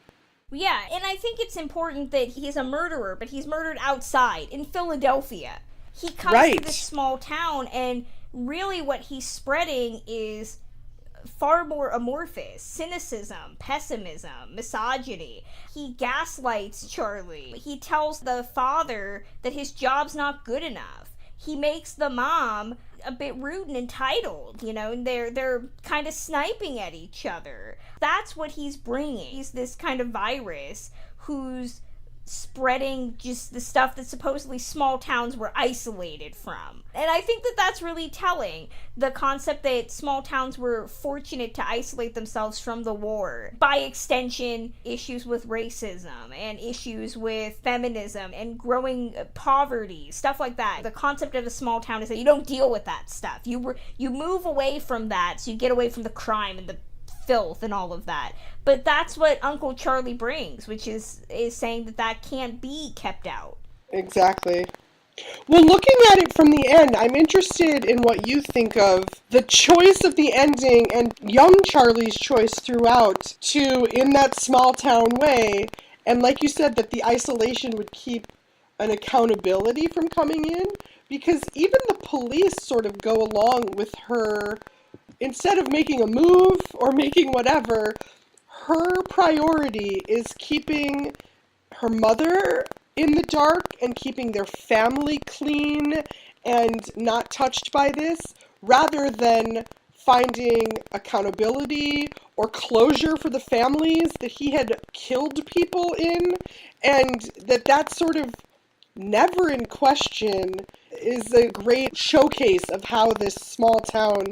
Yeah, and I think it's important that he's a murderer, but he's murdered outside, in Philadelphia. He comes to this small town, and really what he's spreading is far more amorphous. Cynicism, pessimism, misogyny. He gaslights Charlie. He tells the father that his job's not good enough. he makes the mom a bit rude and entitled, and they're kind of sniping at each other. That's what he's bringing. He's this kind of virus who's spreading just the stuff that supposedly small towns were isolated from. And I think that that's really telling. The concept that small towns were fortunate to isolate themselves from the war. By extension, issues with racism and issues with feminism and growing poverty, stuff like that. The concept of a small town is that you don't deal with that stuff. You move away from that, so you get away from the crime and the filth and all of that. But that's what Uncle Charlie brings, which is saying that can't be kept out. Exactly. Well, looking at it from the end, I'm interested in what you think of the choice of the ending and young Charlie's choice throughout to, in that small town way, and like you said, that the isolation would keep an accountability from coming in, because even the police sort of go along with her. Instead of making a move or making whatever, her priority is keeping her mother in the dark and keeping their family clean and not touched by this, rather than finding accountability or closure for the families that he had killed people in, and that sort of never in question is a great showcase of how this small town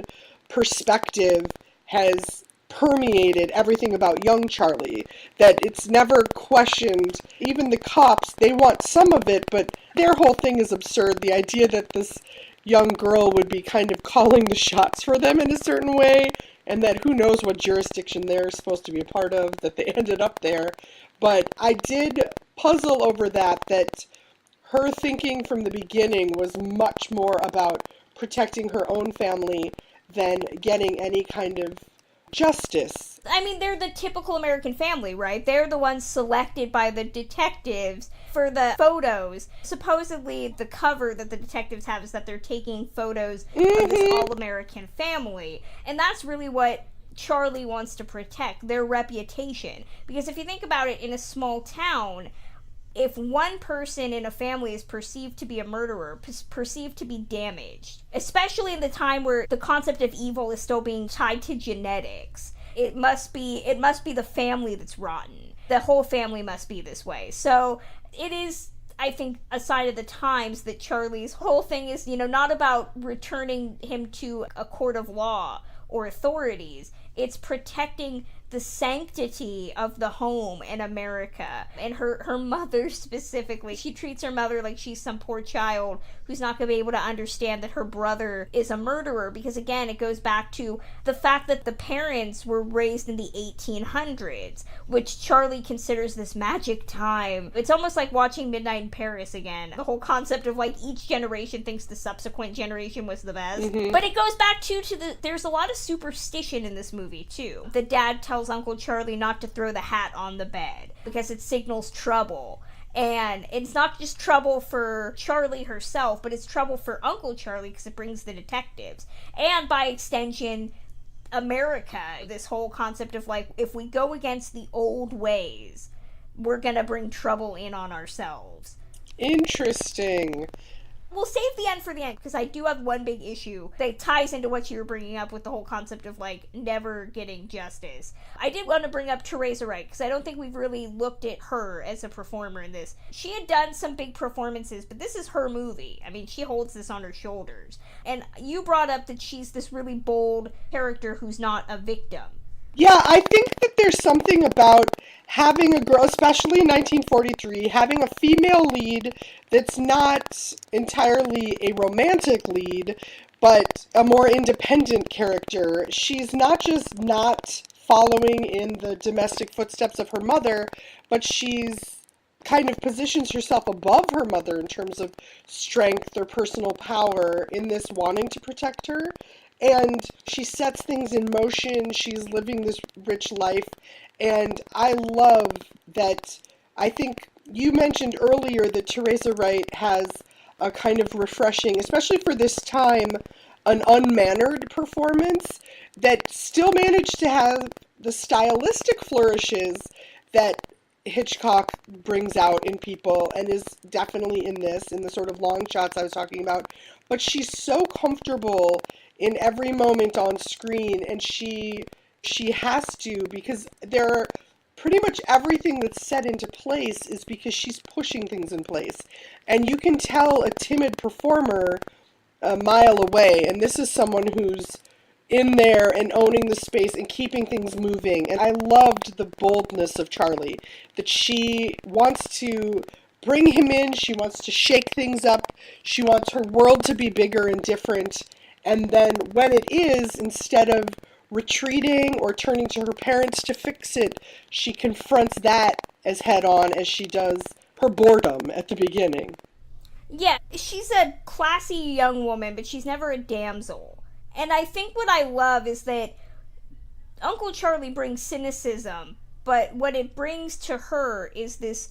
perspective has permeated everything about young Charlie, that it's never questioned. Even the cops, they want some of it, but their whole thing is absurd. The idea that this young girl would be kind of calling the shots for them in a certain way, and that who knows what jurisdiction they're supposed to be a part of, that they ended up there. But I did puzzle over that her thinking from the beginning was much more about protecting her own family than getting any kind of justice. I mean, they're the typical American family, right? They're the ones selected by the detectives for the photos. Supposedly, the cover that the detectives have is that they're taking photos of this all-American family. And that's really what Charlie wants to protect, their reputation. Because if you think about it, in a small town, if one person in a family is perceived to be a murderer, perceived to be damaged, especially in the time where the concept of evil is still being tied to genetics, it must be the family that's rotten. The whole family must be this way. So it is, I think, a sign of the times that Charlie's whole thing is, not about returning him to a court of law or authorities. It's protecting the sanctity of the home in America. And her mother specifically, she treats her mother like she's some poor child who's not going to be able to understand that her brother is a murderer, because again, it goes back to the fact that the parents were raised in the 1800s, which Charlie considers this magic time. It's almost like watching Midnight in Paris again. The whole concept of like each generation thinks the subsequent generation was the best. But it goes back to there's a lot of superstition in this movie too. The dad tells Uncle Charlie not to throw the hat on the bed because it signals trouble. And it's not just trouble for Charlie herself, but it's trouble for Uncle Charlie because it brings the detectives. And by extension, America. This whole concept of like, if we go against the old ways, we're gonna bring trouble in on ourselves. Interesting. We'll save the end for the end, because I do have one big issue that ties into what you were bringing up with the whole concept of, like, never getting justice. I did want to bring up Teresa Wright, because I don't think we've really looked at her as a performer in this. She had done some big performances, but this is her movie. I mean, she holds this on her shoulders. And you brought up that she's this really bold character who's not a victim. Yeah, I think that there's something about having a girl, especially in 1943, having a female lead that's not entirely a romantic lead, but a more independent character. She's not just not following in the domestic footsteps of her mother, but she's kind of positions herself above her mother in terms of strength or personal power in this wanting to protect her. And she sets things in motion. She's living this rich life. And I love that. I think you mentioned earlier that Teresa Wright has a kind of refreshing, especially for this time, an unmannered performance that still managed to have the stylistic flourishes that Hitchcock brings out in people and is definitely in the sort of long shots I was talking about. But she's so comfortable in every moment on screen, and she has to, because there are pretty much everything that's set into place is because she's pushing things in place. And you can tell a timid performer a mile away, and this is someone who's in there and owning the space and keeping things moving. And I loved the boldness of Charlie, that she wants to bring him in, she wants to shake things up, she wants her world to be bigger and different, and then when it is, instead of retreating or turning to her parents to fix it, she confronts that as head on as she does her boredom at the beginning. Yeah, she's a classy young woman, but she's never a damsel. And I think what I love is that Uncle Charlie brings cynicism, but what it brings to her is this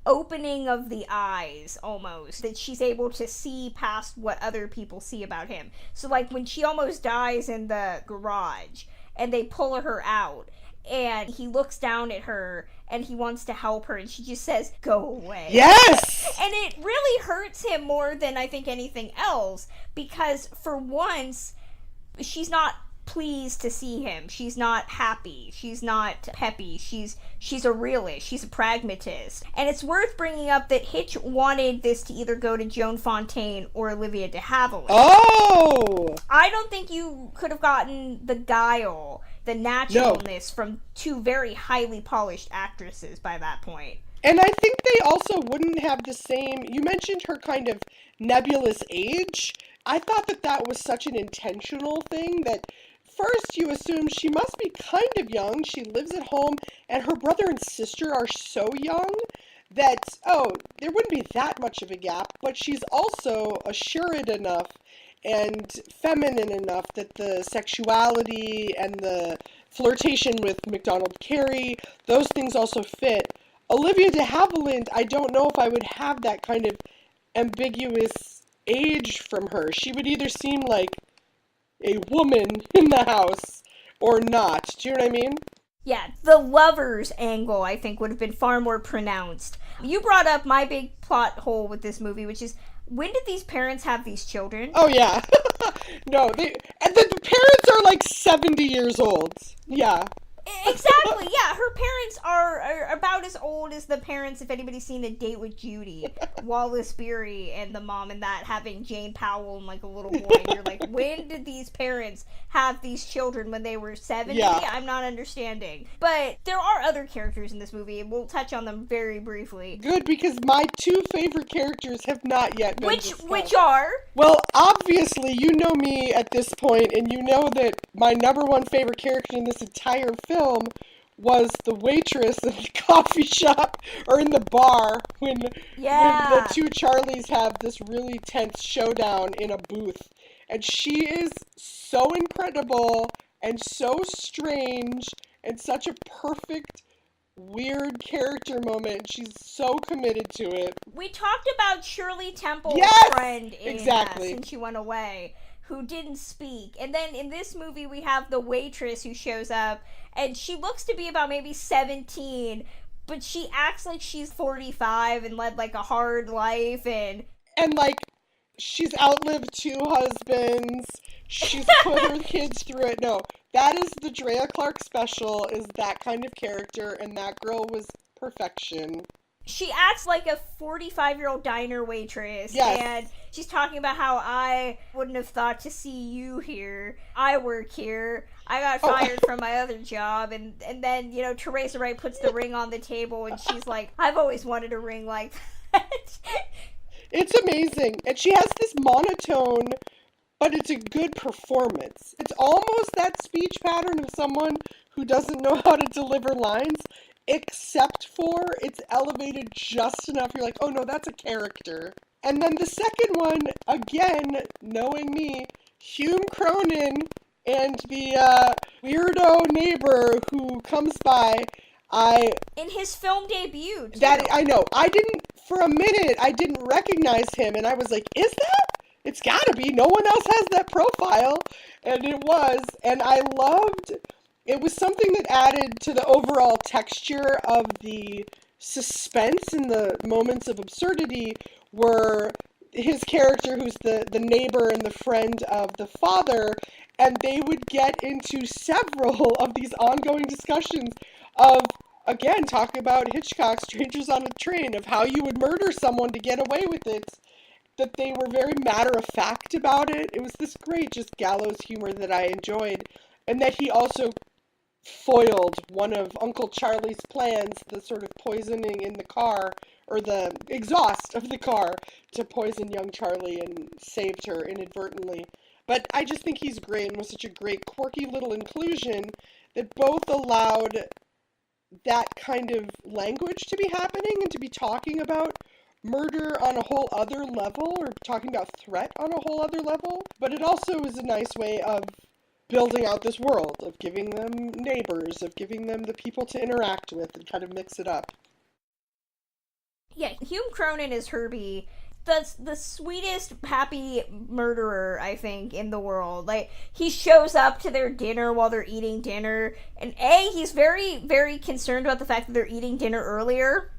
opening of the eyes, almost, that she's able to see past what other people see about him. So, like, when she almost dies in the garage, and they pull her out, and he looks down at her, and he wants to help her, and she just says, "Go away." Yes! And it really hurts him more than I think anything else, because for once, she's not pleased to see him. She's not happy. She's not peppy. She's a realist. She's a pragmatist. And it's worth bringing up that Hitch wanted this to either go to Joan Fontaine or Olivia de Havilland. Oh! I don't think you could have gotten the guile, the naturalness from two very highly polished actresses by that point. And I think they also wouldn't have the same, you mentioned her kind of nebulous age. I thought that was such an intentional thing that first you assume she must be kind of young. She lives at home and her brother and sister are so young that, there wouldn't be that much of a gap, but she's also assured enough and feminine enough that the sexuality and the flirtation with MacDonald Carey, those things also fit. Olivia de Havilland, I don't know if I would have that kind of ambiguous age from her. She would either seem like a woman in the house or not. Do you know what I mean? Yeah, the lovers angle, I think, would have been far more pronounced. You brought up my big plot hole with this movie, which is, when did these parents have these children? Oh, yeah. No, the parents are like 70 years old. Yeah. Exactly, yeah. Her parents are about as old as the parents, if anybody's seen A Date with Judy. Wallace Beery and the mom and that having Jane Powell and like a little boy. And you're like, when did these parents have these children when they were 70? Yeah. I'm not understanding. But there are other characters in this movie, and we'll touch on them very briefly. Good, because my two favorite characters have not yet been discussed. Which are? Well, obviously, you know me at this point, and you know that my number one favorite character in this entire film was the waitress in the coffee shop or in the bar when the two Charlies have this really tense showdown in a booth. And she is so incredible and so strange and such a perfect, weird character moment. She's so committed to it. We talked about Shirley Temple's friend in Since She Went Away, who didn't speak. And then in this movie, we have the waitress who shows up, and she looks to be about maybe 17, but she acts like she's 45 and led like a hard life, and like she's outlived two husbands. She's put her kids through it. No, that is the Drea Clark special, is that kind of character, and that girl was perfection. She acts like a 45-year-old diner waitress, and she's talking about how I wouldn't have thought to see you here. I work here. I got fired from my other job, and then, Teresa Wright puts the ring on the table, and she's like, I've always wanted a ring like that. It's amazing. And she has this monotone, but it's a good performance. It's almost that speech pattern of someone who doesn't know how to deliver lines, except for it's elevated just enough. You're like, oh no, that's a character. And then the second one, again, knowing me, Hume Cronin and the weirdo neighbor who comes by. In his film debut, too. That I know. For a minute, I didn't recognize him, and I was like, is that? It's gotta be. No one else has that profile. And it was. And I loved, it was something that added to the overall texture of the suspense and the moments of absurdity were his character, who's the neighbor and the friend of the father, and they would get into several of these ongoing discussions of, again, talking about Hitchcock, Strangers on a Train, of how you would murder someone to get away with it, that they were very matter-of-fact about it. It was this great just gallows humor that I enjoyed, and that he also foiled one of Uncle Charlie's plans, the sort of poisoning in the car, or the exhaust of the car, to poison young Charlie, and saved her inadvertently. But I just think he's great, and was such a great quirky little inclusion that both allowed that kind of language to be happening and to be talking about murder on a whole other level, or talking about threat on a whole other level. But it also is a nice way of building out this world, of giving them neighbors, of giving them the people to interact with, and kind of mix it up. Yeah, Hume Cronin is Herbie. That's the sweetest, happy murderer, I think, in the world. Like, he shows up to their dinner while they're eating dinner, and he's very, very concerned about the fact that they're eating dinner earlier.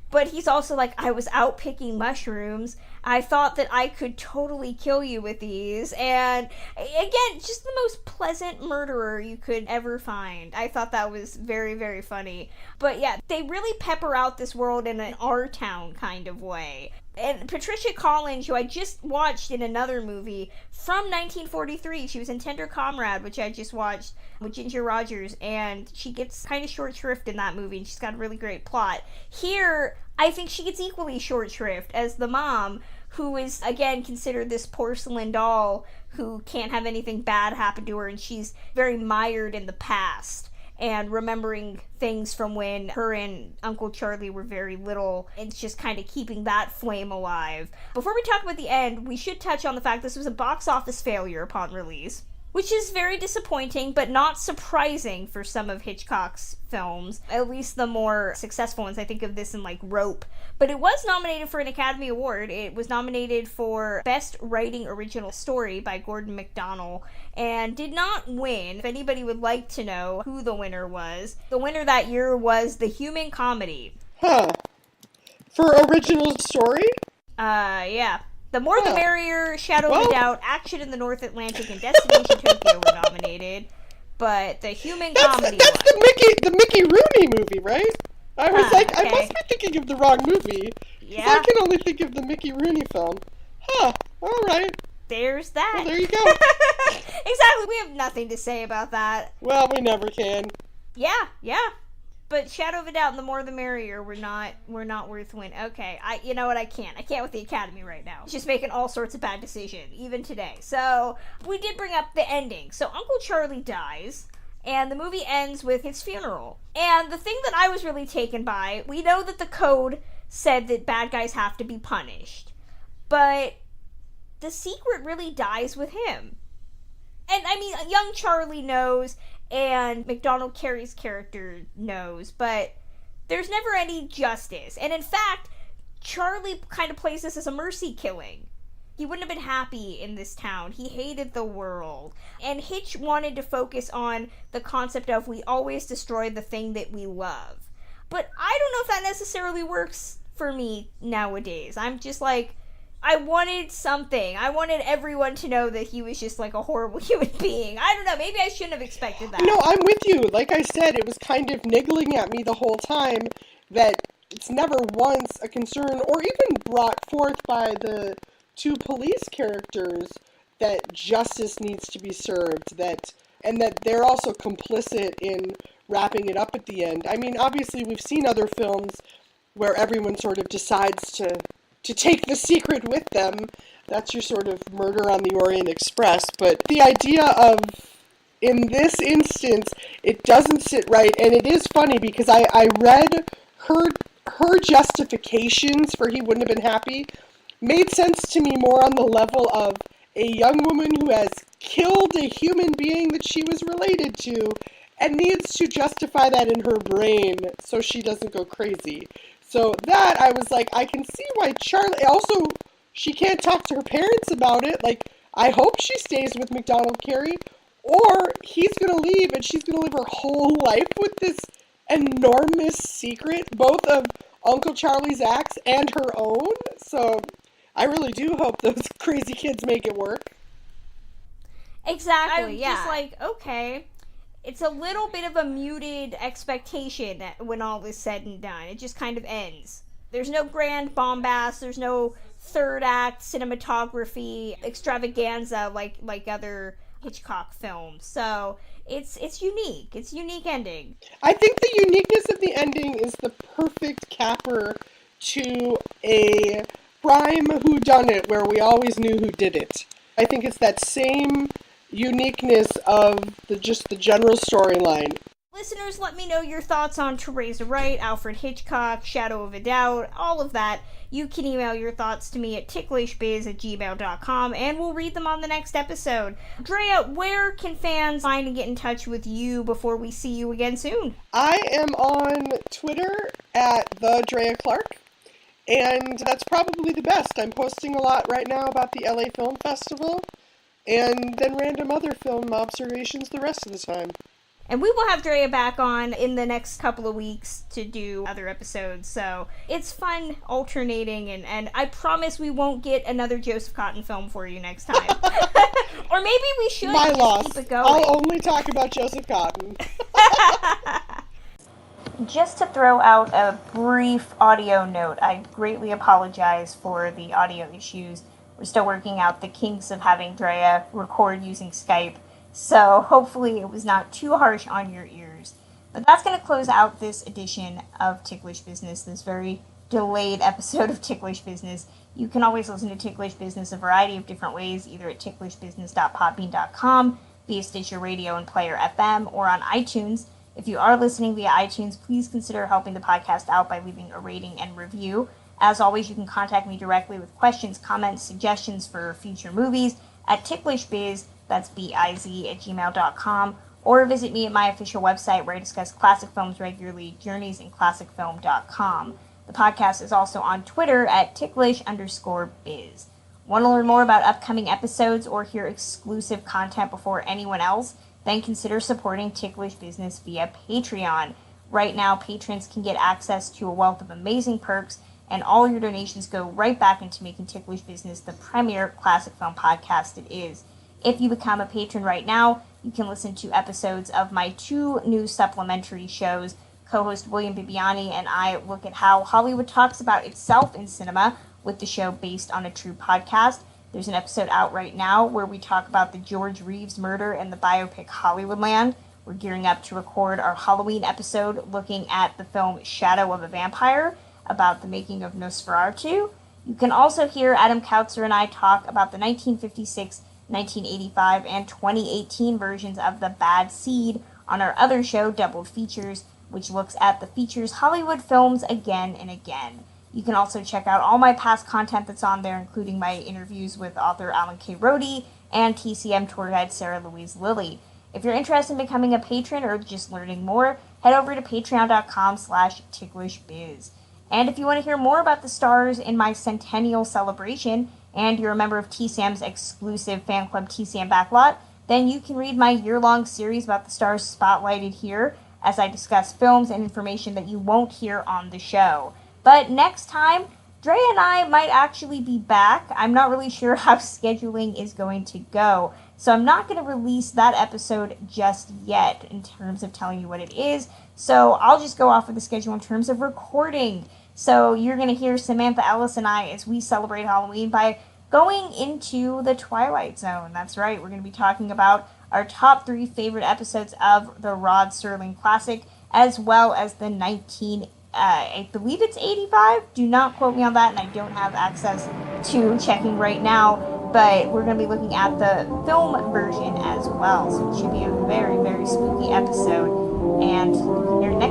But he's also like, I was out picking mushrooms. I thought that I could totally kill you with these. And again, just the most pleasant murderer you could ever find. I thought that was very, very funny. But yeah, they really pepper out this world in an R-Town kind of way. And Patricia Collins, who I just watched in another movie from 1943, she was in Tender Comrade, which I just watched with Ginger Rogers, and she gets kind of short shrift in that movie, and she's got a really great plot. Here, I think she gets equally short shrift as the mom, who is, again, considered this porcelain doll who can't have anything bad happen to her, and she's very mired in the past and remembering things from when her and Uncle Charlie were very little, and it's just kind of keeping that flame alive. Before we talk about the end, we should touch on the fact this was a box office failure upon release, which is very disappointing, but not surprising for some of Hitchcock's films, at least the more successful ones. I think of this in, like, Rope. But it was nominated for an Academy Award. It was nominated for Best Writing Original Story by Gordon MacDonald, and did not win. If anybody would like to know who the winner was, the winner that year was The Human Comedy. Huh. For original story? Yeah. The More the Merrier, Shadow of a Doubt, Action in the North Atlantic, and Destination Tokyo were nominated, but The Human Comedy that's the Mickey Rooney movie, right? I was like, okay. I must be thinking of the wrong movie. Yeah. I can only think of the Mickey Rooney film. Huh, alright. There's that. Well, there you go. Exactly, we have nothing to say about that. Well, we never can. Yeah. But Shadow of a Doubt and The More the Merrier were not worth win. Okay, you know what, I can't with the Academy right now. It's just making all sorts of bad decisions, even today. So, we did bring up the ending. So, Uncle Charlie dies, and the movie ends with his funeral. And the thing that I was really taken by, we know that the code said that bad guys have to be punished. But the secret really dies with him. And, I mean, young Charlie knows, and MacDonald Carey's character knows, but there's never any justice. And in fact, Charlie kind of plays this as a mercy killing. He wouldn't have been happy in this town. He hated the world. And Hitch wanted to focus on the concept of we always destroy the thing that we love. But I don't know if that necessarily works for me nowadays. I'm just like, I wanted something. I wanted everyone to know that he was just like a horrible human being. I don't know. Maybe I shouldn't have expected that. No, I'm with you. Like I said, it was kind of niggling at me the whole time that it's never once a concern, or even brought forth by the two police characters, that justice needs to be served, and that they're also complicit in wrapping it up at the end. I mean, obviously we've seen other films where everyone sort of decides to take the secret with them. That's your sort of Murder on the Orient Express. But the idea of, in this instance, it doesn't sit right. And it is funny because I read her justifications for he wouldn't have been happy made sense to me more on the level of a young woman who has killed a human being that she was related to and needs to justify that in her brain so she doesn't go crazy. So that, I was like, I can see why Charlie, also, she can't talk to her parents about it. Like, I hope she stays with MacDonald Carey, or he's going to leave and she's going to live her whole life with this enormous secret, both of Uncle Charlie's axe and her own. So I really do hope those crazy kids make it work. Exactly, yeah. Just like, okay, it's a little bit of a muted expectation when all is said and done. It just kind of ends. There's no grand bombast, there's no third act cinematography extravaganza like other Hitchcock films. So it's unique. It's a unique ending. I think the uniqueness of the ending is the perfect capper to a prime whodunit where we always knew who did it. I think it's that same uniqueness of the general storyline. Listeners, let me know your thoughts on Theresa Wright, Alfred Hitchcock, Shadow of a Doubt, all of that. You can email your thoughts to me at ticklishbiz@gmail.com, and we'll read them on the next episode. Drea, where can fans find and get in touch with you before we see you again soon? I am on Twitter at the Drea Clark, and that's probably the best. I'm posting a lot right now about the LA Film Festival, and then random other film observations the rest of the time. And we will have Drea back on in the next couple of weeks to do other episodes, so it's fun alternating, and I promise we won't get another Joseph Cotten film for you next time. Or maybe we should. My loss. Keep it going. I'll only talk about Joseph Cotten. Just to throw out a brief audio note, I greatly apologize for the audio issues. We're still working out the kinks of having Drea record using Skype. So hopefully it was not too harsh on your ears. But that's going to close out this edition of Ticklish Business, this very delayed episode of Ticklish Business. You can always listen to Ticklish Business a variety of different ways, either at ticklishbusiness.podbean.com, via Stitcher Radio and Player FM, or on iTunes. If you are listening via iTunes, please consider helping the podcast out by leaving a rating and review. As always, you can contact me directly with questions, comments, suggestions for future movies at ticklishbiz, that's B-I-Z, at gmail.com, or visit me at my official website where I discuss classic films regularly, journeysinclassicfilm.com. The podcast is also on Twitter at ticklish_biz. Want to learn more about upcoming episodes or hear exclusive content before anyone else? Then consider supporting Ticklish Business via Patreon. Right now, patrons can get access to a wealth of amazing perks, and all your donations go right back into making Ticklish Business the premier classic film podcast it is. If you become a patron right now, you can listen to episodes of my 2 new supplementary shows. Co-host William Bibiani and I look at how Hollywood talks about itself in cinema with the show based on a true podcast. There's an episode out right now where we talk about the George Reeves murder and the biopic Hollywoodland. We're gearing up to record our Halloween episode looking at the film Shadow of a Vampire, about the making of Nosferatu. You can also hear Adam Kautzer and I talk about the 1956, 1985, and 2018 versions of The Bad Seed on our other show, Doubled Features, which looks at the features Hollywood films again and again. You can also check out all my past content that's on there, including my interviews with author Alan K. Rode and TCM tour guide Sarah Louise Lilly. If you're interested in becoming a patron or just learning more, head over to patreon.com/ticklishbiz. And if you want to hear more about the stars in my centennial celebration, and you're a member of TCM's exclusive fan club TCM Backlot, then you can read my year-long series about the stars spotlighted here as I discuss films and information that you won't hear on the show. But next time, Drea and I might actually be back. I'm not really sure how scheduling is going to go, so I'm not going to release that episode just yet in terms of telling you what it is. So I'll just go off of the schedule in terms of recording. So you're going to hear Samantha Ellis and I as we celebrate Halloween by going into the Twilight Zone. That's right, we're going to be talking about our top 3 favorite episodes of the Rod Serling classic, as well as the I believe it's 85. Do not quote me on that, and I don't have access to checking right now, but we're going to be looking at the film version as well, so it should be a very, very spooky episode, and you can hear it next